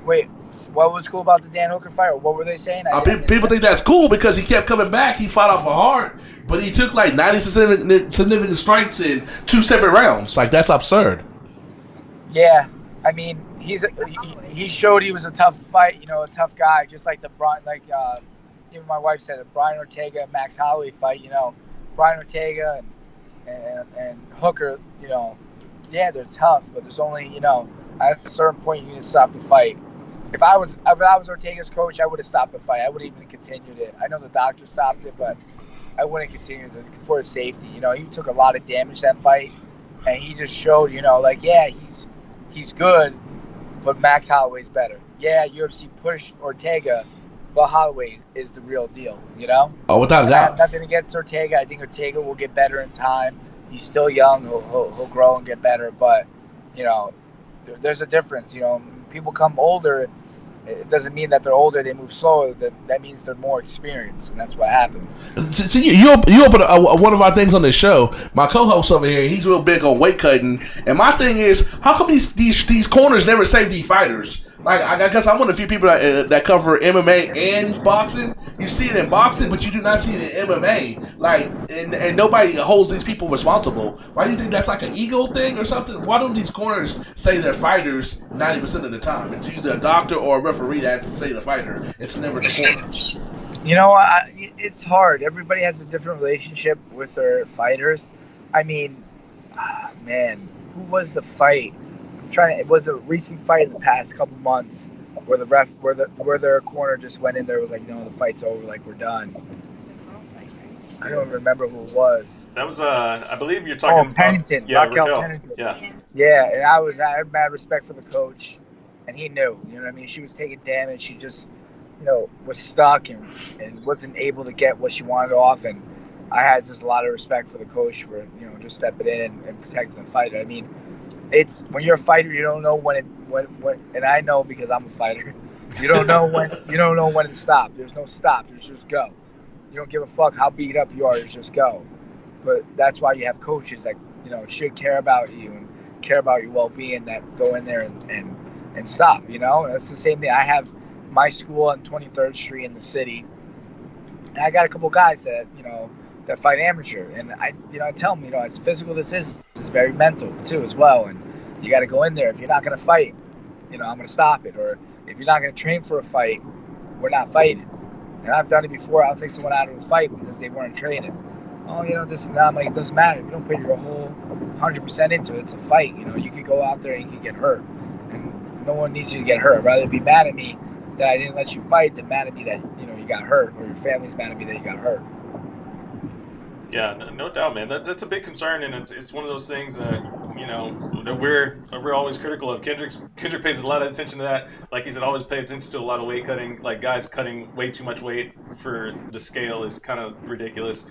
Wait, what was cool about the Dan Hooker fight? Or what were they saying? People think that's cool because he kept coming back. He fought off a heart, but he took like 90 significant strikes in 2 separate rounds. Like, that's absurd. Yeah, I mean, he showed he was a tough fight. A tough guy, just like even my wife said, a Brian Ortega Max Holloway fight. Brian Ortega and Hooker. Yeah, they're tough, but there's only at a certain point you need to stop the fight. If I was Ortega's coach, I would have stopped the fight. I would have even continued it. I know the doctor stopped it, but I wouldn't continue it for his safety. He took a lot of damage that fight, and he just showed, he's good, but Max Holloway's better. Yeah, UFC pushed Ortega, but Holloway is the real deal. Oh, without a doubt. I have nothing against Ortega. I think Ortega will get better in time. He's still young. He'll grow and get better, but there's a difference. People come older. It doesn't mean that they're older, they move slower. That means they're more experienced, and that's what happens. See, you open one of our things on this show. My co-host over here, he's real big on weight cutting, and my thing is, how come these corners never save these fighters? Like, I guess I'm one of the few people that cover MMA and boxing. You see it in boxing, but you do not see it in MMA. Like, and nobody holds these people responsible. Why do you think that's like an ego thing or something? Why don't these corners say they're fighters 90% of the time? It's usually a doctor or a referee that has to say the fighter. It's never the corner. It's hard. Everybody has a different relationship with their fighters. I mean, man, who was the fight? It was a recent fight in the past couple months where their corner just went in there and was like, no, the fight's over, like, we're done. I don't remember who it was. That was I believe you're talking Pennington. Yeah, Raquel Pennington. Yeah, and I had mad respect for the coach, and he knew. You know what I mean? She was taking damage. She just was stuck and wasn't able to get what she wanted off, and I had just a lot of respect for the coach for just stepping in and protecting the fighter. I mean, it's when you're a fighter, you don't know when and I know because I'm a fighter. You don't know when to stop. There's no stop. There's just go. You don't give a fuck how beat up you are. It's just go. But that's why you have coaches that should care about you and care about your well-being, that go in there and stop. And it's the same thing. I have my school on 23rd Street in the city, and I got a couple guys that that fight amateur, and I tell them, as physical this is very mental too as well, and you got to go in there. If you're not going to fight, I'm going to stop it, or if you're not going to train for a fight, we're not fighting. And I've done it before. I'll take someone out of a fight because they weren't training. Oh, this and that. I'm like, it doesn't matter. If you don't put your whole 100% into it, it's a fight. You could go out there and you could get hurt, and no one needs you to get hurt. I'd rather be mad at me that I didn't let you fight than mad at me that you got hurt, or your family's mad at me that you got hurt. Yeah, no doubt, man. That's a big concern, and it's one of those things that that we're always critical of. Kendrick pays a lot of attention to that. Like he said, always pay attention to a lot of weight cutting. Like guys cutting way too much weight for the scale is kind of ridiculous,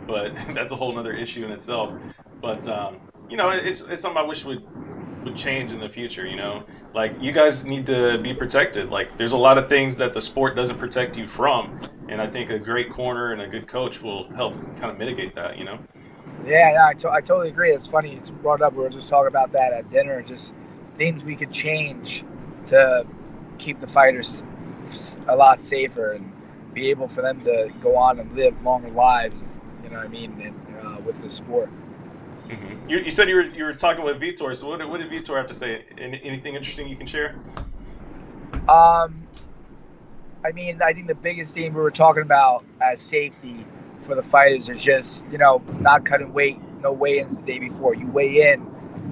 but that's a whole other issue in itself. But it's something I wish would change in the future. Like you guys need to be protected. Like there's a lot of things that the sport doesn't protect you from, and I think a great corner and a good coach will help kind of mitigate that. Yeah, I totally agree. It's funny it's brought up. We were just talking about that at dinner. Just things we could change to keep the fighters a lot safer and be able for them to go on and live longer lives. You know what I mean? And with the sport. Mm-hmm. You said you were talking with Vitor. So what did Vitor have to say? Anything interesting you can share? I think the biggest thing we were talking about as safety for the fighters is just not cutting weight, no weigh-ins the day before. You weigh in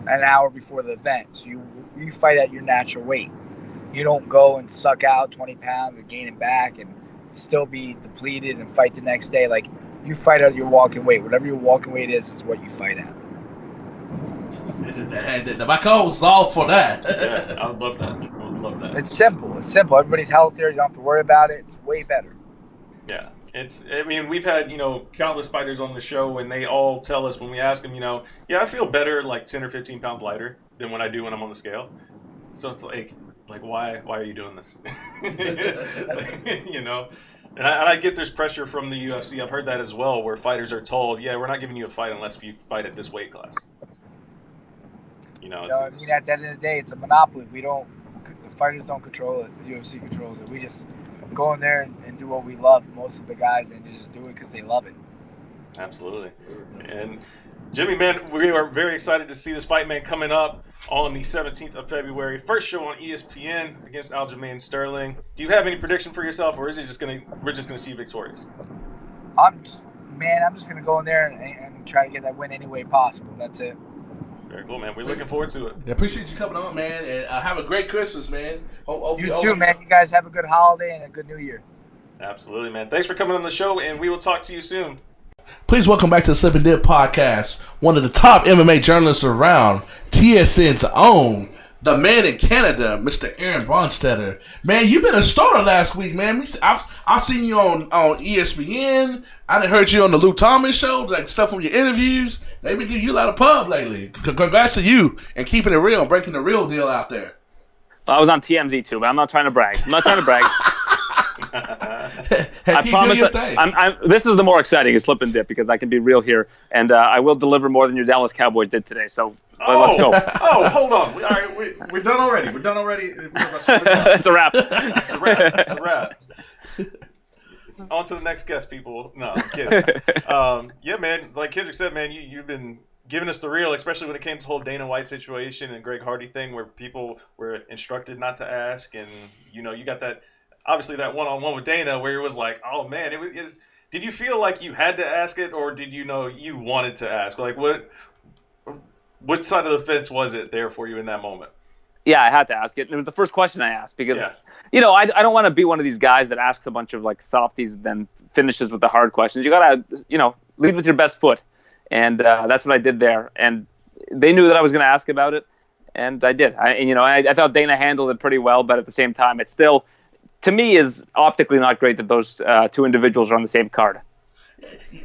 an hour before the event, so you fight at your natural weight. You don't go and suck out 20 pounds and gain it back and still be depleted and fight the next day. Like, you fight at your walking weight. Whatever your walking weight is what you fight at. My code's all for that. Yeah, I would love that. I would love that. It's simple. Everybody's healthier. You don't have to worry about it. It's way better. Yeah. I mean, we've had, countless fighters on the show, and they all tell us when we ask them, I feel better like 10 or 15 pounds lighter than when I do when I'm on the scale. So it's like why are you doing this? And I get there's pressure from the UFC. I've heard that as well, where fighters are told, we're not giving you a fight unless you fight at this weight class. At the end of the day, it's a monopoly. The fighters don't control it. The UFC controls it. We just go in there and do what we love, most of the guys, and just do it because they love it. Absolutely. And Jimmie, man, we are very excited to see this fight, man, coming up on the 17th of February. First show on ESPN against Aljamain Sterling. Do you have any prediction for yourself, or is it we're just gonna see you victorious? I'm just gonna go in there and try to get that win any way possible. That's it. Very cool, man. We're looking forward to it. I appreciate you coming on, man, and have a great Christmas, man. You too, man. You guys have a good holiday and a good New Year. Absolutely, man. Thanks for coming on the show, and we will talk to you soon. Please welcome back to the Slip and Dip podcast, one of the top MMA journalists around, TSN's own, the man in Canada, Mr. Aaron Bronsteter. Man, you've been a starter last week, man. I've seen you on ESPN. I done heard you on the Luke Thomas show, like stuff from your interviews. They've been giving you a lot of pub lately. Congrats to you and keeping it real, breaking the real deal out there. I was on TMZ too, but I'm not trying to brag. I promise this is the more exciting is Slip and Dip because I can be real here, and I will deliver more than your Dallas Cowboys did today. So let's go. Hold on. All right, we're done already. It's a wrap. It's a wrap. On to the next guest, people. No, I'm kidding. Yeah, man. Like Kendrick said, man, you've been giving us the real, especially when it came to the whole Dana White situation and Greg Hardy thing, where people were instructed not to ask, and you got that. Obviously, that one-on-one with Dana where it was like, oh, man, did you feel like you had to ask it, or did you know you wanted to ask? Like, what side of the fence was it there for you in that moment? Yeah, I had to ask it. It was the first question I asked because, I don't want to be one of these guys that asks a bunch of, like, softies and then finishes with the hard questions. You got to, lead with your best foot. And that's what I did there. And they knew that I was going to ask about it, and I did. I thought Dana handled it pretty well, but at the same time, it's still – to me, is optically not great that those two individuals are on the same card.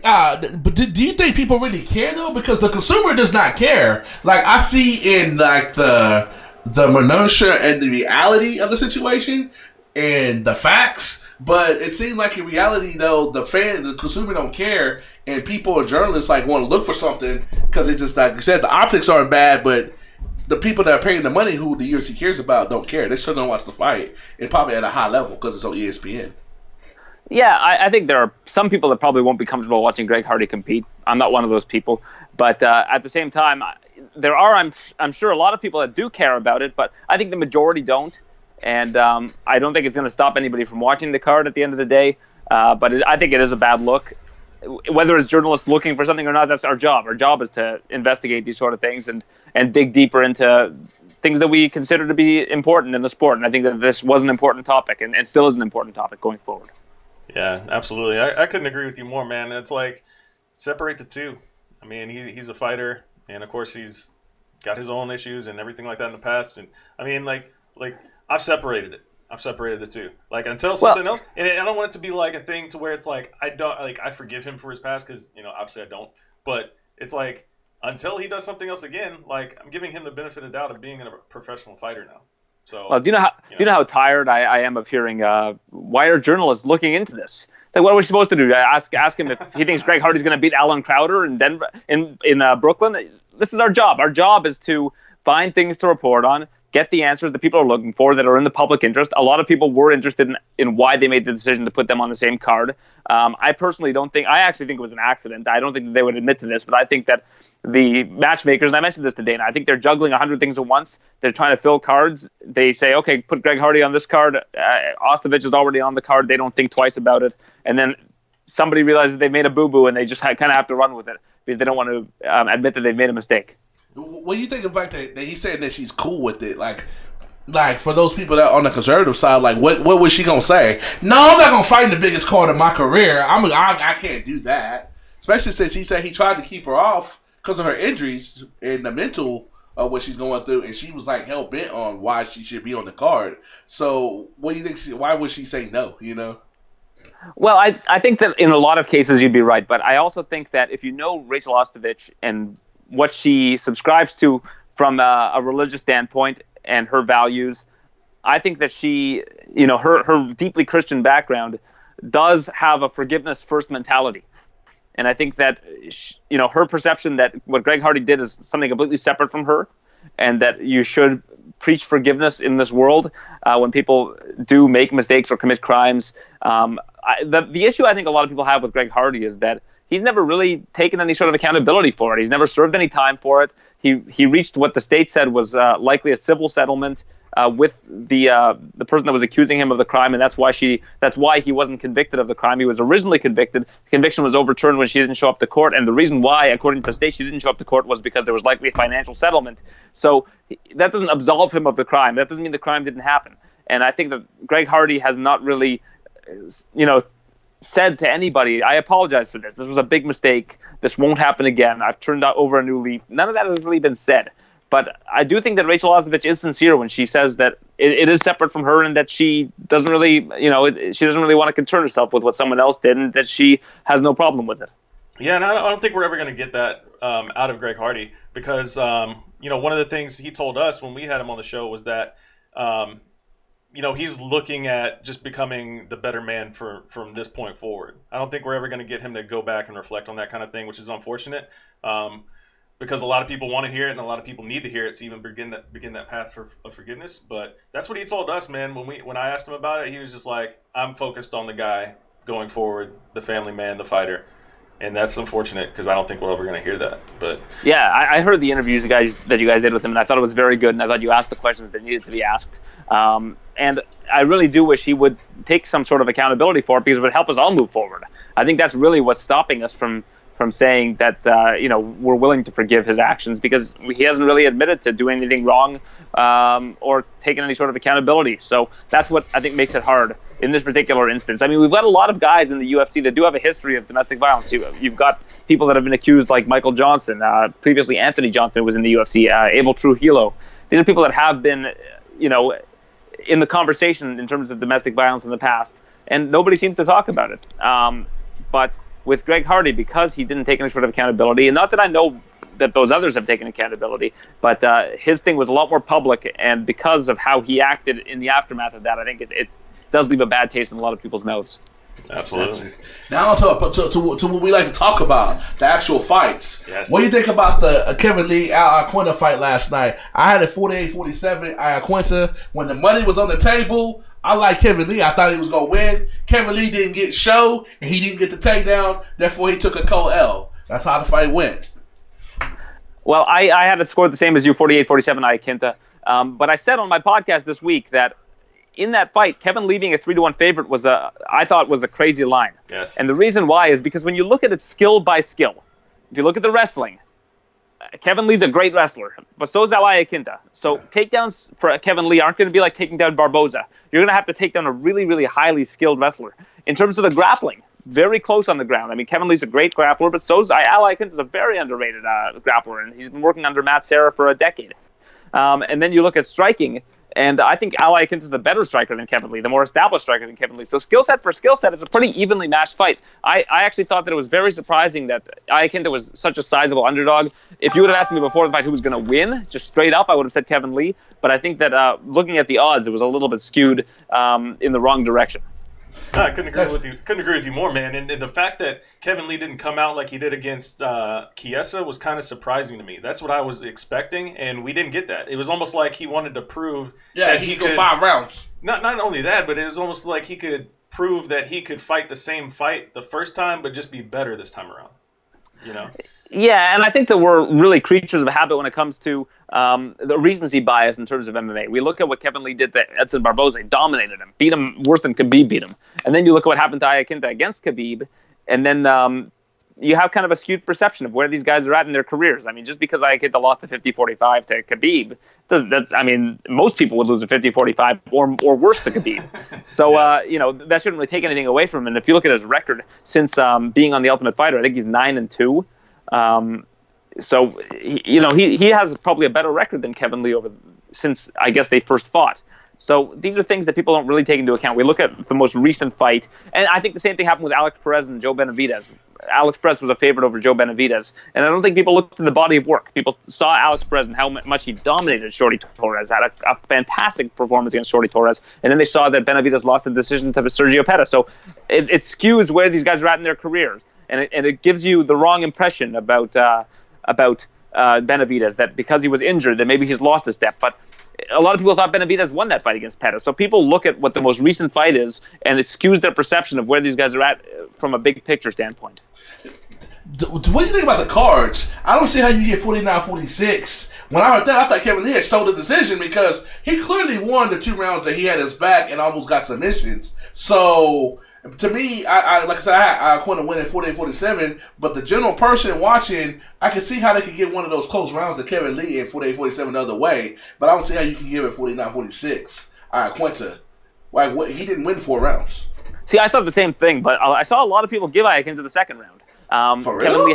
But do you think people really care though? Because the consumer does not care. Like I see in like the minutia and the reality of the situation and the facts, but it seems like in reality though, the consumer don't care, and people and journalists like want to look for something because it's just like you said, the optics aren't bad, but the people that are paying the money who the UFC cares about don't care. They still don't watch the fight, and probably at a high level because it's on ESPN. Yeah, I think there are some people that probably won't be comfortable watching Greg Hardy compete. I'm not one of those people. But at the same time, there are, I'm sure, a lot of people that do care about it, but I think the majority don't. And I don't think it's going to stop anybody from watching the card at the end of the day. But I think it is a bad look. Whether it's journalists looking for something or not, that's our job. Our job is to investigate these sort of things and dig deeper into things that we consider to be important in the sport. And I think that this was an important topic and still is an important topic going forward. Yeah, absolutely. I couldn't agree with you more, man. It's like, separate the two. I mean, he's a fighter, and of course he's got his own issues and everything like that in the past. And I mean, like I've separated it. I've separated the two. Like until something else, and I don't want it to be like a thing to where it's like I forgive him for his past because obviously I don't. But it's like until he does something else again, like I'm giving him the benefit of the doubt of being a professional fighter now. So do you know how tired I am of hearing why are journalists looking into this? It's like, what are we supposed to do? Ask him if he thinks Greg Hardy's going to beat Alan Crowder in Denver in Brooklyn. This is our job. Our job is to find things to report on, get the answers that people are looking for that are in the public interest. A lot of people were interested in why they made the decision to put them on the same card. I personally don't think – I actually think it was an accident. I don't think that they would admit to this, but I think that the matchmakers – and I mentioned this to Dana – I think they're juggling 100 things at once. They're trying to fill cards. They say, okay, put Greg Hardy on this card. Ostovich is already on the card. They don't think twice about it. And then somebody realizes they made a boo-boo and they just kind of have to run with it because they don't want to admit that they've made a mistake. What do you think of the fact that he's saying that she's cool with it? Like, like for those people that are on the conservative side, like what was she gonna say? No, I'm not gonna fight in the biggest card of my career. I can't do that. Especially since he said he tried to keep her off because of her injuries and the mental of what she's going through, and she was like hell bent on why she should be on the card. So what do you think? Why would she say no? You know. Well, I think that in a lot of cases you'd be right, but I also think that if you know Rachel Ostovich and what she subscribes to from a religious standpoint and her values, I think that she, her deeply Christian background does have a forgiveness first mentality. And I think that, her perception that what Greg Hardy did is something completely separate from her, and that you should preach forgiveness in this world when people do make mistakes or commit crimes. The issue I think a lot of people have with Greg Hardy is that he's never really taken any sort of accountability for it. He's never served any time for it. He reached what the state said was likely a civil settlement with the person that was accusing him of the crime, and that's why he wasn't convicted of the crime. He was originally convicted. The conviction was overturned when she didn't show up to court, and the reason why, according to the state, she didn't show up to court was because there was likely a financial settlement. So that doesn't absolve him of the crime. That doesn't mean the crime didn't happen. And I think that Greg Hardy has not really, said to anybody, I apologize for this. This was a big mistake. This won't happen again. I've turned over a new leaf. None of that has really been said. But I do think that Rachel Ostovich is sincere when she says that it is separate from her and that she doesn't really, she doesn't really want to concern herself with what someone else did and that she has no problem with it. Yeah, and I don't think we're ever going to get that out of Greg Hardy because, one of the things he told us when we had him on the show was that, he's looking at just becoming the better man from this point forward. I don't think we're ever going to get him to go back and reflect on that kind of thing, which is unfortunate. Because a lot of people want to hear it and a lot of people need to hear it to even begin that path of forgiveness. But that's what he told us, man. When I asked him about it, he was just like, I'm focused on the guy going forward, the family man, the fighter. And that's unfortunate because I don't think we're ever going to hear that. But yeah, I heard the interviews that you guys did with him, and I thought it was very good, and I thought you asked the questions that needed to be asked. And I really do wish he would take some sort of accountability for it because it would help us all move forward. I think that's really what's stopping us from saying that we're willing to forgive his actions because he hasn't really admitted to doing anything wrong or taken any sort of accountability. So that's what I think makes it hard in this particular instance. I mean, we've got a lot of guys in the UFC that do have a history of domestic violence. You've got people that have been accused like Michael Johnson, previously Anthony Johnson was in the UFC, Abel Trujillo. These are people that have been, in the conversation in terms of domestic violence in the past, and nobody seems to talk about it. But with Greg Hardy, because he didn't take any sort of accountability, and not that I know that those others have taken accountability, but his thing was a lot more public, and because of how he acted in the aftermath of that, I think it does leave a bad taste in a lot of people's mouths. Absolutely. Now on to what we like to talk about, the actual fights. Yes. What do you think about the Kevin Lee Al Iaquinta fight last night? I had it 48-47 Iaquinta. When the money was on the table, I like Kevin Lee. I thought he was going to win. Kevin Lee didn't get show, and he didn't get the takedown. Therefore, he took a cold L. That's how the fight went. Well, I had it scored the same as you, 48-47 Iaquinta. But I said on my podcast this week that in that fight, Kevin Lee being a 3-1 favorite I thought was a crazy line. Yes. And the reason why is because when you look at it skill by skill, if you look at the wrestling, Kevin Lee's a great wrestler, but so is Al Iaquinta. So takedowns for Kevin Lee aren't going to be like taking down Barboza. You're going to have to take down a really, really highly skilled wrestler. In terms of the grappling, very close on the ground. I mean, Kevin Lee's a great grappler, but so is Al Iaquinta's a very underrated grappler, and he's been working under Matt Serra for a decade. And then you look at striking, and I think Al Iaquinta's the better striker than Kevin Lee, the more established striker than Kevin Lee. So skill set for skill set, it's a pretty evenly matched fight. I actually thought that it was very surprising that Iaquinta was such a sizable underdog. If you would have asked me before the fight who was going to win, just straight up, I would have said Kevin Lee. But I think that looking at the odds, it was a little bit skewed in the wrong direction. No, I couldn't agree with you. Couldn't agree with you more, man. And the fact that Kevin Lee didn't come out like he did against Chiesa was kind of surprising to me. That's what I was expecting, and we didn't get that. It was almost like he wanted to prove that he could go 5 rounds. Not only that, but it was almost like he could prove that he could fight the same fight the first time, but just be better this time around. Yeah, and I think that we're really creatures of habit when it comes to the recency bias in terms of MMA. We look at what Kevin Lee did to Edson Barboza, dominated him, beat him worse than Khabib beat him. And then you look at what happened to Iaquinta against Khabib, and then you have kind of a skewed perception of where these guys are at in their careers. I mean, just because Iaquinta lost a 50-45 to Khabib, most people would lose a 50-45 or worse to Khabib. So, that shouldn't really take anything away from him. And if you look at his record since being on The Ultimate Fighter, I think he's 9-2. So, he has probably a better record than Kevin Lee since, I guess, they first fought. So these are things that people don't really take into account. We look at the most recent fight, and I think the same thing happened with Alex Perez and Joe Benavidez. Alex Perez was a favorite over Joe Benavidez, and I don't think people looked at the body of work. People saw Alex Perez and how much he dominated Shorty Torres, had a fantastic performance against Shorty Torres, and then they saw that Benavidez lost the decision to Sergio Pettis. So it skews where these guys are at in their careers, and it gives you the wrong impression about Benavidez, that because he was injured, that maybe he's lost a step. But a lot of people thought Benavidez won that fight against Pettis. So people look at what the most recent fight is, and it skews their perception of where these guys are at from a big picture standpoint. What do you think about the cards? I don't see how you get 49-46. When I heard that, I thought Kevin Lee had stole the decision because he clearly won the 2 rounds that he had his back and almost got submissions. So, to me, I like I said, I couldn't win at 48-47, but the general person watching, I can see how they could get one of those close rounds to Kevin Lee at 48-47 the other way, but I don't see how you can give it 49-46. Quinta. Like, he didn't win 4 rounds. See, I thought the same thing, but I saw a lot of people give Iaquinta the second round. For real?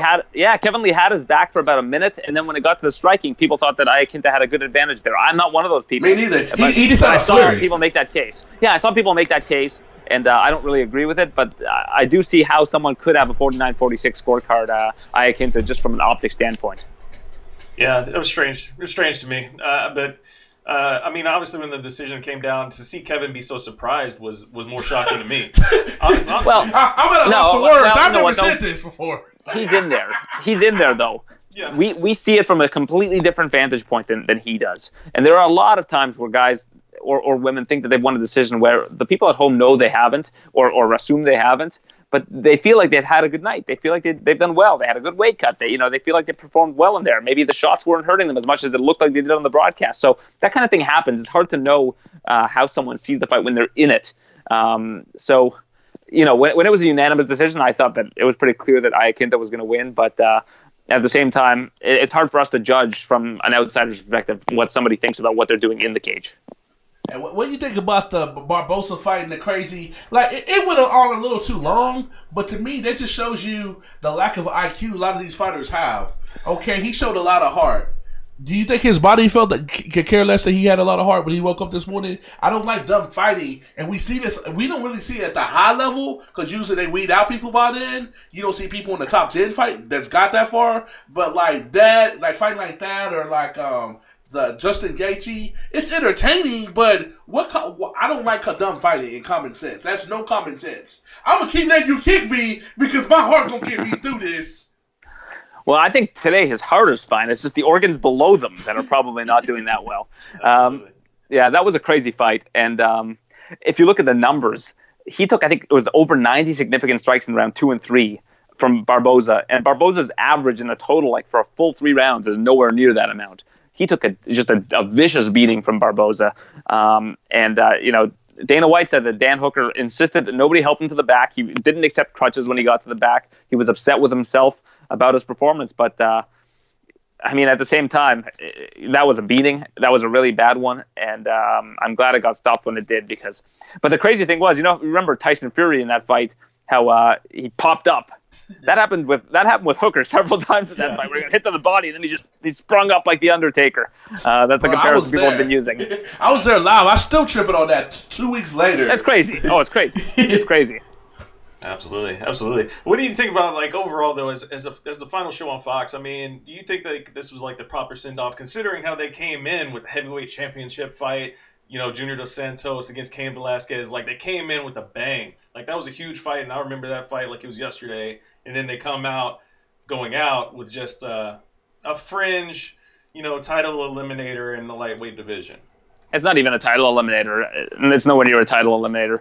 Kevin Lee had his back for about a minute, and then when it got to the striking, people thought that Iaquinta had a good advantage there. I'm not one of those people. Me neither. He just had a saw flurry. people make that case. Yeah, I saw people make that case, and I don't really agree with it, but I do see how someone could have a 49-46 scorecard, Iaquinta, just from an optic standpoint. Yeah, it was strange. It was strange to me. But obviously when the decision came down, to see Kevin be so surprised was more shocking to me. Honestly. Well, I'm at a loss for words. I've never said this before. He's in there. He's in there, though. Yeah. We see it from a completely different vantage point than he does. And there are a lot of times where guys or women think that they've won a decision where the people at home know they haven't or assume they haven't, but they feel like they've had a good night. They feel like they've done well. They had a good weight cut. They feel like they performed well in there. Maybe the shots weren't hurting them as much as it looked like they did on the broadcast. So that kind of thing happens. It's hard to know how someone sees the fight when they're in it. When it was a unanimous decision, I thought that it was pretty clear that Iaquinta was going to win. But at the same time, it's hard for us to judge from an outsider's perspective what somebody thinks about what they're doing in the cage. And what do you think about the Barbosa fight and the crazy? Like, it went on a little too long, but to me, that just shows you the lack of IQ a lot of these fighters have. Okay, he showed a lot of heart. Do you think his body felt that could care less that he had a lot of heart when he woke up this morning? I don't like dumb fighting, and we see this. We don't really see it at the high level because usually they weed out people by then. You don't see people in the top 10 fight that's got that far, but like that, like fighting like that, or like the Justin Gaethje, it's entertaining, but I don't like dumb fighting in common sense. That's no common sense. I'm gonna keep letting you kick me because my heart gonna get me through this. Well, I think today his heart is fine. It's just the organs below them that are probably not doing that well. That was a crazy fight. And if you look at the numbers, he took, I think it was over 90 significant strikes in round 2 and 3 from Barbosa. And Barbosa's average in the total, like for a full 3 rounds, is nowhere near that amount. He took just a vicious beating from Barbosa. Dana White said that Dan Hooker insisted that nobody helped him to the back. He didn't accept crutches when he got to the back. He was upset with himself about his performance. But, at the same time, that was a beating. That was a really bad one. And I'm glad it got stopped when it did. But the crazy thing was, remember Tyson Fury in that fight, how he popped up. That happened with Hooker several times in that fight, where he got hit to the body and then he sprung up like the Undertaker. That's the comparison people have been using. I was there live. I still tripping on that 2 weeks later. That's crazy. Oh, it's crazy. It's crazy. Absolutely. What do you think about, like, overall though, as the final show on Fox? I mean, do you think that this was like the proper send-off, considering how they came in with the heavyweight championship fight? Junior Dos Santos against Cain Velasquez, like they came in with a bang. Like that was a huge fight, and I remember that fight like it was yesterday. And then they come going out with just a fringe, title eliminator in the lightweight division. It's not even a title eliminator. It's nowhere near a title eliminator.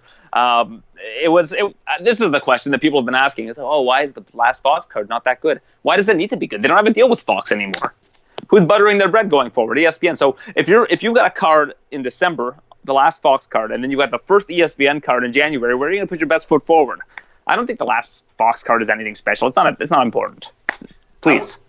This is the question that people have been asking: is, why is the last Fox card not that good? Why does it need to be good? They don't have a deal with Fox anymore. Who's buttering their bread going forward? ESPN. So if you've got a card in December, the last Fox card, and then you got the first ESPN card in January, where are you going to put your best foot forward? I don't think the last Fox card is anything special. It's not important. Please.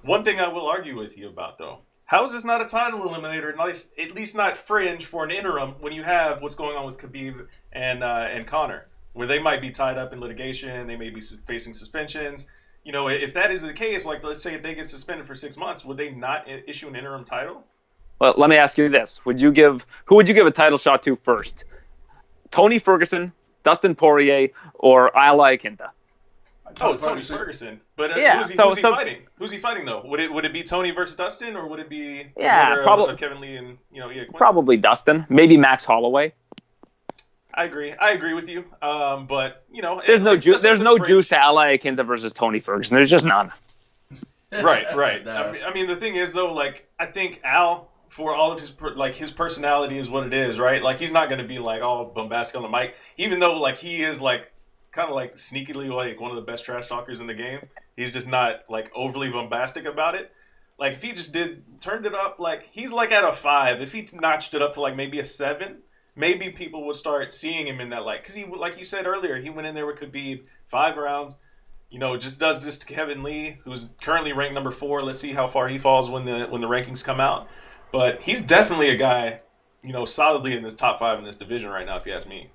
One thing I will argue with you about, though. How is this not a title eliminator, at least not fringe for an interim when you have what's going on with Khabib and Conor, where they might be tied up in litigation, they may be facing suspensions. You know, if that is the case, like let's say if they get suspended for 6 months, would they not issue an interim title? Well, let me ask you this: who would you give a title shot to first? Tony Ferguson, Dustin Poirier, or Ala Akinta? Tony Ferguson. But who's he fighting? Who's he fighting though? Would it be Tony versus Dustin, or would it be probably Kevin Lee and probably Dustin, maybe Max Holloway. I agree with you. But there's no juice. There's no juice to Ala Akinta versus Tony Ferguson. There's just none. Right. No. I mean, the thing is though, like I think Al, for all of his personality is what it is, right? Like he's not going to be like all bombastic on the mic, even though like he is like kind of like sneakily like one of the best trash talkers in the game. He's just not like overly bombastic about it. Like if he just turned it up, like he's like at a 5. If he notched it up to like maybe a 7, maybe people would start seeing him in that light. Because he, like you said earlier, he went in there with Khabib 5 rounds. Just does this to Kevin Lee, who's currently ranked number 4. Let's see how far he falls when the rankings come out. But he's definitely a guy, solidly in this top 5 in this division right now, if you ask me.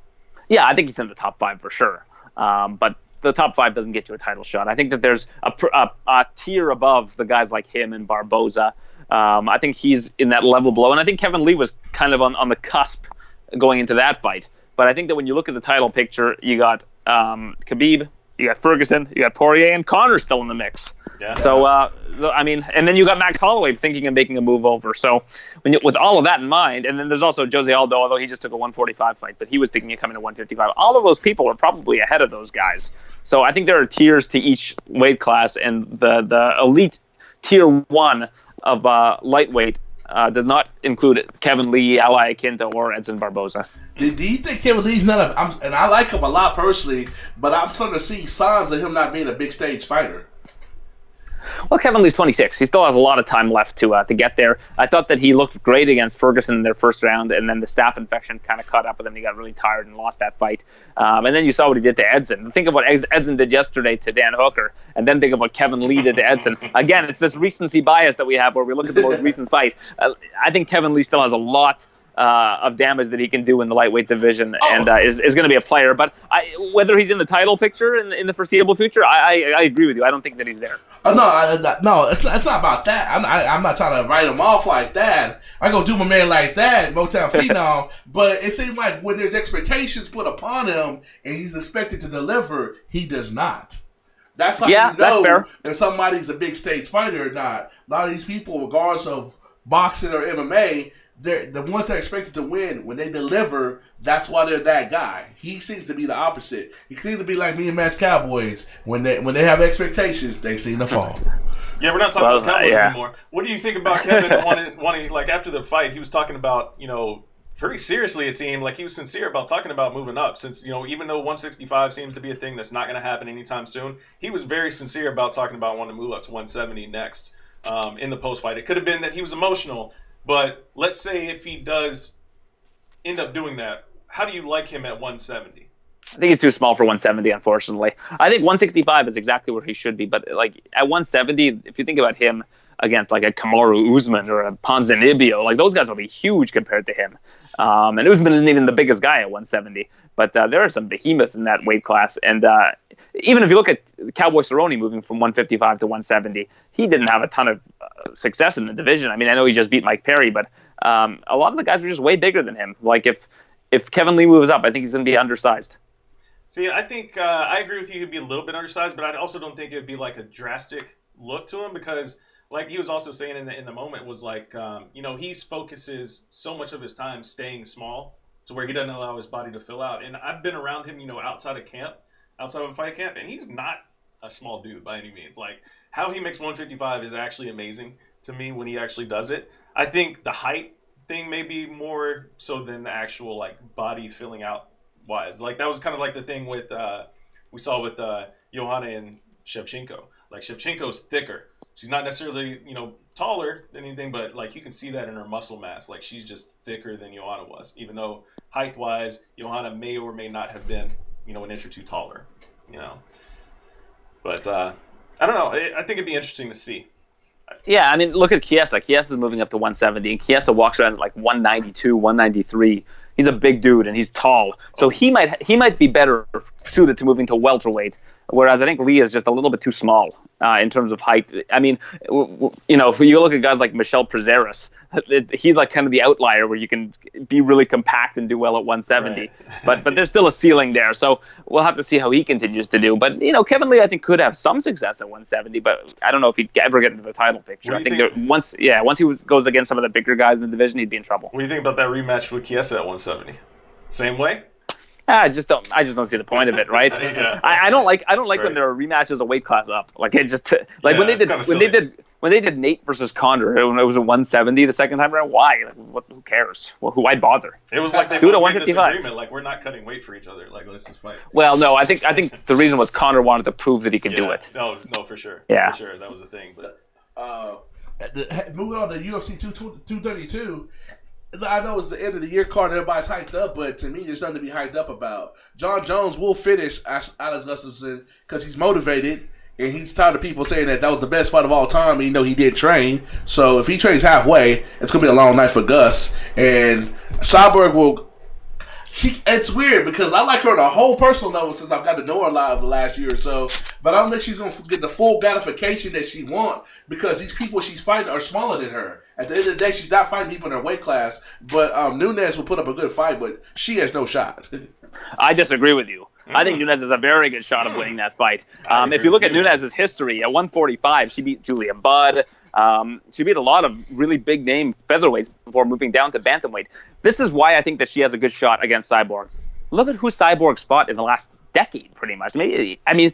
Yeah, I think he's in the top 5 for sure. But the top 5 doesn't get you a title shot. I think that there's a tier above the guys like him and Barboza. I think he's in that level below. And I think Kevin Lee was kind of on the cusp going into that fight. But I think that when you look at the title picture, you got Khabib, you got Ferguson, you got Poirier, and Conor still in the mix. Yeah. So, I mean, and then you got Max Holloway thinking of making a move over. So, with all of that in mind, and then there's also Jose Aldo, although he just took a 145 fight, but he was thinking of coming to 155. All of those people are probably ahead of those guys. So I think there are tiers to each weight class, and the elite tier 1 of lightweight does not include Kevin Lee, Ala Akinta, or Edson Barboza. Do you think Kevin Lee's not and I like him a lot personally, but I'm starting to see signs of him not being a big stage fighter. Well, Kevin Lee's 26. He still has a lot of time left to get there. I thought that he looked great against Ferguson in their first round, and then the staph infection kind of caught up with him. He got really tired and lost that fight. And then you saw what he did to Edson. Think of what Edson did yesterday to Dan Hooker, and then think of what Kevin Lee did to Edson. Again, it's this recency bias that we have where we look at the most recent fight. I think Kevin Lee still has a lot of damage that he can do in the lightweight division, and is going to be a player. But whether he's in the title picture in the foreseeable future, I agree with you. I don't think that he's there. No, it's not about that. I'm not trying to write him off like that. I go do my man like that, Motown Phenom. But it seems like when there's expectations put upon him and he's expected to deliver, he does not. That's how you know that's fair. If somebody's a big stage fighter or not. A lot of these people, regardless of boxing or MMA, they're the ones that are expected to win. When they deliver, that's why they're that guy. He seems to be the opposite. He seems to be like me and Matt's Cowboys. When they have expectations, they seem to fall. Yeah, we're not talking about Cowboys anymore. What do you think about Kevin wanting, like after the fight, he was talking about, pretty seriously it seemed like he was sincere about talking about moving up. Since, even though 165 seems to be a thing that's not going to happen anytime soon, he was very sincere about talking about wanting to move up to 170 next in the post-fight. It could have been that he was emotional. But let's say if he does end up doing that, how do you like him at 170? I think he's too small for 170, unfortunately. I think 165 is exactly where he should be. But like at 170, if you think about him against like a Kamaru Usman or a Ponzinibbio, like those guys will be huge compared to him. And Usman isn't even the biggest guy at 170. But there are some behemoths in that weight class. And even if you look at Cowboy Cerrone moving from 155 to 170, he didn't have a ton of success in the division. I mean, I know he just beat Mike Perry, but a lot of the guys were just way bigger than him. Like if Kevin Lee moves up, I think he's going to be undersized. See, I think I agree with you. He'd be a little bit undersized, but I also don't think it would be like a drastic look to him because, like he was also saying in the moment, was like he focuses so much of his time staying small to where he doesn't allow his body to fill out. And I've been around him, outside of a fight camp, and he's not a small dude by any means. Like how he makes 155 is actually amazing to me when he actually does it. I think the height thing may be more so than the actual like body filling out wise. Like that was kind of like the thing with we saw with Joanna and Shevchenko. Like Shevchenko's thicker. She's not necessarily taller than anything, but like you can see that in her muscle mass. Like she's just thicker than Joanna was, even though height wise, Joanna may or may not have been an inch or two taller. But I don't know. I think it'd be interesting to see. Yeah, I mean, look at Chiesa. Chiesa is moving up to 170, and Chiesa walks around at like 192, 193. He's a big dude, and he's tall. So he might be better suited to moving to welterweight, whereas I think Lee is just a little bit too small in terms of height. I mean, if you look at guys like Michel Prazeres, he's like kind of the outlier where you can be really compact and do well at 170. Right. But there's still a ceiling there, so we'll have to see how he continues to do. But Kevin Lee, I think, could have some success at 170, but I don't know if he'd ever get into the title picture. I think once he goes against some of the bigger guys in the division, he'd be in trouble. What do you think about that rematch with Chiesa at 170? Same way? I just don't see the point of it, right? Yeah. I don't like when there are rematches a weight class up. Like it just when they did Nate versus Condor, when it was a 170 the second time around. Why? Like, who cares? Well, why bother? It was like they do it at made this 155. agreement, like we're not cutting weight for each other. Like let's just fight. Well, no, I think the reason was Condor wanted to prove that he could do it. No, for sure. Yeah, for sure, that was the thing. But moving on to UFC 232. I know it's the end of the year card, everybody's hyped up, but to me, there's nothing to be hyped up about. John Jones will finish Alex Gustafsson because he's motivated, and he's tired of people saying that was the best fight of all time, even though he did train. So if he trains halfway, it's going to be a long night for Gus. And Cyborg will... It's weird because I like her on a whole personal level since I've got to know her a lot over the last year or so, but I don't think she's going to get the full gratification that she wants because these people she's fighting are smaller than her. At the end of the day, she's not fighting people in her weight class, but Nunes will put up a good fight, but she has no shot. I disagree with you. I think Nunes has a very good shot of winning that fight. If you look at Nunes' history, at 145, she beat Julia Budd. She beat a lot of really big-name featherweights before moving down to bantamweight. This is why I think that she has a good shot against Cyborg. Look at who Cyborg's fought in the last decade, pretty much. I mean,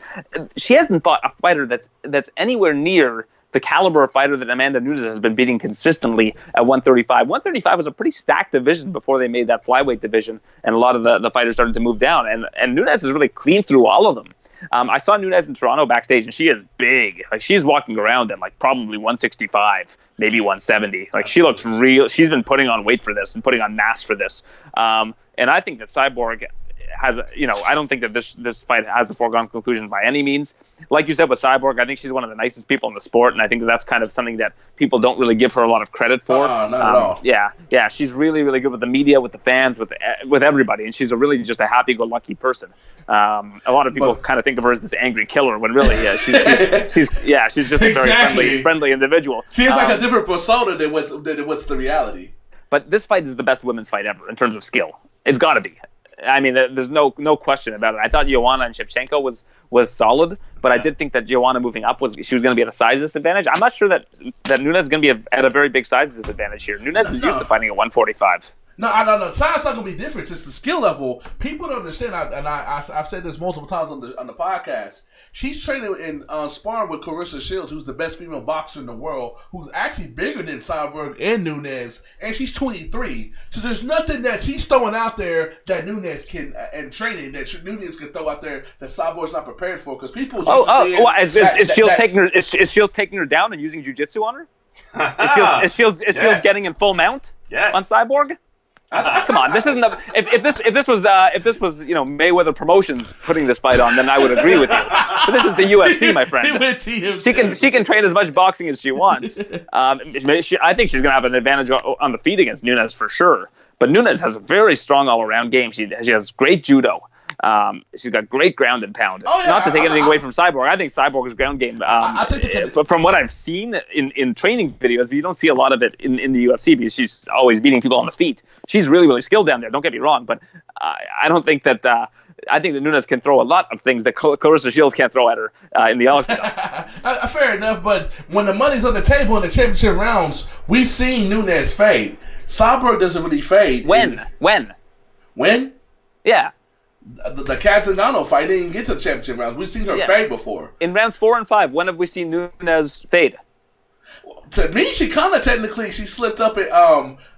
she hasn't fought a fighter that's anywhere near the caliber of fighter that Amanda Nunes has been beating consistently at 135. 135 was a pretty stacked division before they made that flyweight division, and a lot of the fighters started to move down. And Nunes has really cleaned through all of them. I saw Nunes in Toronto backstage, and she is big. Like she's walking around at like probably 165, maybe 170. Like she looks real. She's been putting on weight for this and putting on mass for this. And I think that Cyborg has, I don't think that this fight has a foregone conclusion by any means. Like you said with Cyborg, I think she's one of the nicest people in the sport, and I think that's kind of something that people don't really give her a lot of credit for. Not at all. Yeah, she's really, really good with the media, with the fans, with everybody, and she's really just a happy-go-lucky person. A lot of people kind of think of her as this angry killer, when really, she's just a very friendly individual. She has like a different persona than what's the reality. But this fight is the best women's fight ever in terms of skill. It's got to be. I mean, there's no question about it. I thought Joanna and Shevchenko was solid, but I did think that Joanna moving up she was going to be at a size disadvantage. I'm not sure that Nunes is going to be at a very big size disadvantage here. Nunes is used to fighting at 145. No. Size not going to be different. It's the skill level. People don't understand, I've said this multiple times on the podcast. She's training in sparring with Clarissa Shields, who's the best female boxer in the world, who's actually bigger than Cyborg and Nunes, and she's 23. So there's nothing that she's throwing out there that Nunes can, and training that Nunes can throw out there that Cyborg's not prepared for. Because people is Shields taking her down and using jiu-jitsu on her? Is Shields getting in full mount on Cyborg? Come on, this isn't if this was Mayweather Promotions putting this fight on, then I would agree with you. But this is the UFC, my friend. She can train as much boxing as she wants. I think she's gonna have an advantage on the feet against Nunes for sure. But Nunes has a very strong all-around game. She has great judo. She's got great ground and pound. Not to take anything away from Cyborg. I think Cyborg's ground game, from what I've seen in training videos, but you don't see a lot of it in the UFC because she's always beating people on the feet. She's really, really skilled down there. Don't get me wrong, but I don't think that. I think that Nunes can throw a lot of things that Clarissa Shields can't throw at her in the octagon. Fair enough, but when the money's on the table in the championship rounds, we've seen Nunes fade. Cyborg doesn't really fade. When? Yeah. The Cazagano fight didn't get to the championship rounds. We've seen her fade before. In rounds 4 and 5, when have we seen Nunes fade? To me, she kind of technically she slipped up at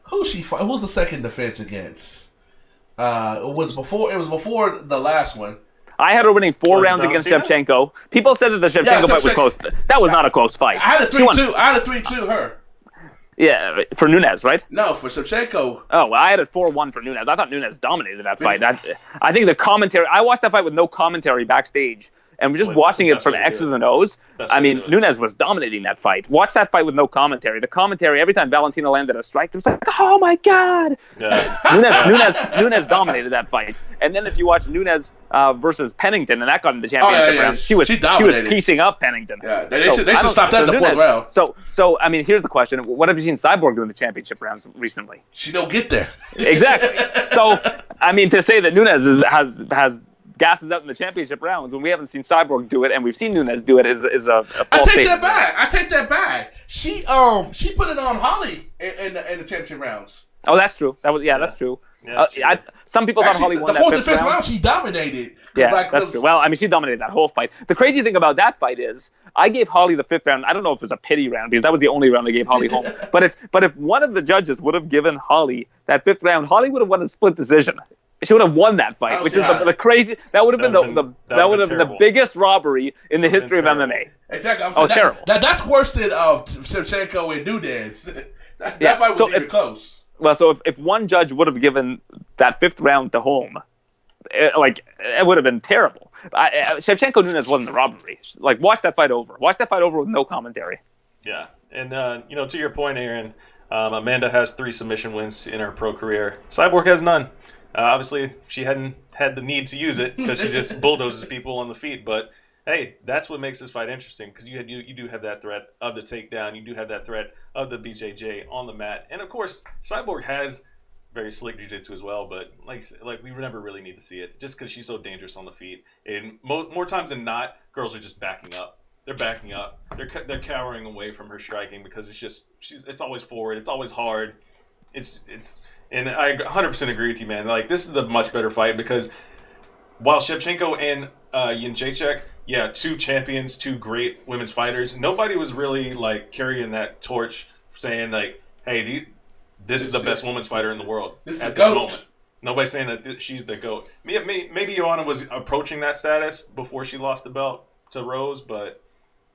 who's the second defense against? It was before the last one. I had her winning 4 rounds against Shevchenko. People said that the Shevchenko fight was close. That was not a close fight. I had a 3-2. I had a 3-2 her. Yeah, for Nunes, right? No, for Shevchenko. Oh, well, I had it 4-1 for Nunes. I thought Nunes dominated that fight. I think the commentary. I watched that fight with no commentary backstage, and we're just watching it from X's and O's. I mean, Nunes was dominating that fight. Watch that fight with no commentary. The commentary, every time Valentina landed a strike, it was like, oh my God! Yeah. Nunes dominated that fight. And then if you watch Nunes versus Pennington, and that got in the championship round, she was piecing up Pennington. Yeah, they should stop that in the fourth round. So I mean, here's the question: what have you seen Cyborg do in the championship rounds recently? She don't get there. Exactly. So I mean, to say that Nunes has gasses out in the championship rounds when we haven't seen Cyborg do it and we've seen Nunes do it is a false I take statement. that back. She put it on Holly in the championship rounds. Oh, that's true. That's true. Yeah, some people thought Holly won the that fourth and fifth round. round. She dominated. Yeah, that's true. Well, I mean, she dominated that whole fight. The crazy thing about that fight is, I gave Holly the fifth round. I don't know if it was a pity round because that was the only round I gave Holly home. But if one of the judges would have given Holly that fifth round, Holly would have won a split decision. She would have won that fight, which is the crazy. That would have been the biggest robbery in the history of MMA. Exactly. Terrible. That's worse than Shevchenko and Nunes. That fight was even close. Well, so if one judge would have given that fifth round to Holm, it would have been terrible. Shevchenko Nunes wasn't the robbery. Like, watch that fight over. Watch that fight over with no commentary. Yeah, and to your point, Aaron, Amanda has 3 submission wins in her pro career. Cyborg has none. Obviously, she hadn't had the need to use it because she just bulldozes people on the feet. But hey, that's what makes this fight interesting because you do have that threat of the takedown. You do have that threat of the BJJ on the mat, and of course, Cyborg has very slick jiu-jitsu as well. But like we never really need to see it just because she's so dangerous on the feet. And more times than not, girls are just backing up. They're backing up. They're cowering away from her striking because it's always forward. It's always hard. And I 100% agree with you, man. Like, this is a much better fight because while Shevchenko and Jędrzejczyk, 2 champions, 2 great women's fighters, nobody was really like carrying that torch, saying like, "Hey, this is the best women's fighter in the world at this moment." Nobody's saying that she's the GOAT. Maybe Joanna was approaching that status before she lost the belt to Rose, but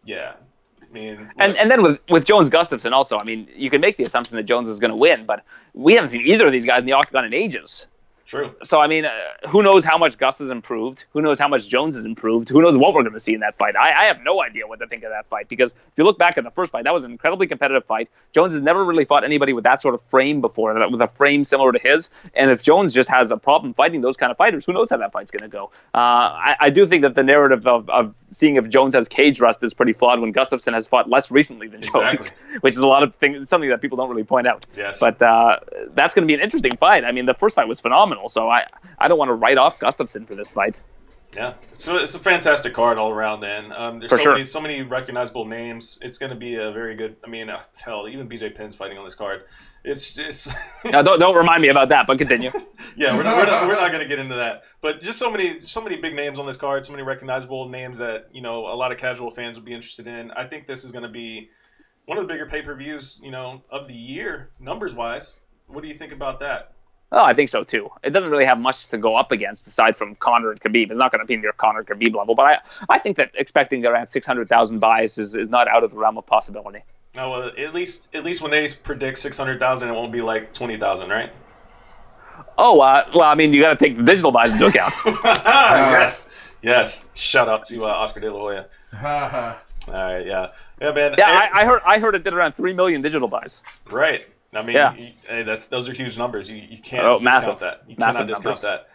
yeah. I mean, and then with Jones Gustafsson also, I mean, you can make the assumption that Jones is going to win, but we haven't seen either of these guys in the octagon in ages. True. So, I mean, who knows how much Gus has improved? Who knows how much Jones has improved? Who knows what we're going to see in that fight? I have no idea what to think of that fight because if you look back at the first fight, that was an incredibly competitive fight. Jones has never really fought anybody with that sort of frame before, with a frame similar to his. And if Jones just has a problem fighting those kind of fighters, who knows how that fight's going to go? I do think that the narrative of seeing if Jones has cage rust is pretty flawed when Gustafsson has fought less recently than Jones, which is a lot of things, something that people don't really point out. Yes. But that's going to be an interesting fight. I mean, the first fight was phenomenal, so I don't want to write off Gustafsson for this fight. Yeah, so it's a fantastic card all around. Then there's so many recognizable names. It's going to be a very good. I mean, hell, even BJ Penn's fighting on this card. It's no, don't remind me about that. But continue. Yeah, we're not going to get into that. But just so many big names on this card. So many recognizable names that a lot of casual fans would be interested in. I think this is going to be one of the bigger pay-per-views of the year numbers wise. What do you think about that? Oh, I think so too. It doesn't really have much to go up against aside from Conor and Khabib. It's not going to be near Conor Khabib level, but I think that expecting around 600,000 buys is not out of the realm of possibility. Oh, well, at least when they predict 600,000, it won't be like 20,000, right? Oh, well, I mean, you got to take the digital buys into account. Yes. Shout out to Oscar De La Hoya. All right, yeah, man. Yeah, I heard it did around 3 million digital buys. Right. I mean, those are huge numbers. You can't discount that. You cannot discount that.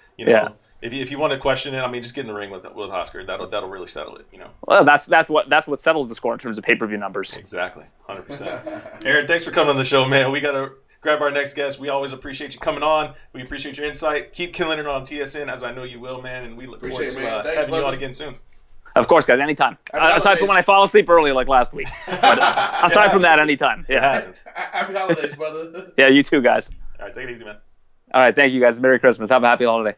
If you want to question it, I mean, just get in the ring with Oscar. That'll really settle it. Well, that's what settles the score in terms of pay-per-view numbers. Exactly, 100%. Aaron, thanks for coming on the show, man. We gotta grab our next guest. We always appreciate you coming on. We appreciate your insight. Keep killing it on TSN, as I know you will, man. And we look forward to having you on again soon. Of course, guys, anytime. Aside from when I fall asleep early like last week. But aside from that, anytime. Yeah. Happy holidays, brother. Yeah, you too, guys. All right, take it easy, man. All right, thank you, guys. Merry Christmas. Have a happy holiday.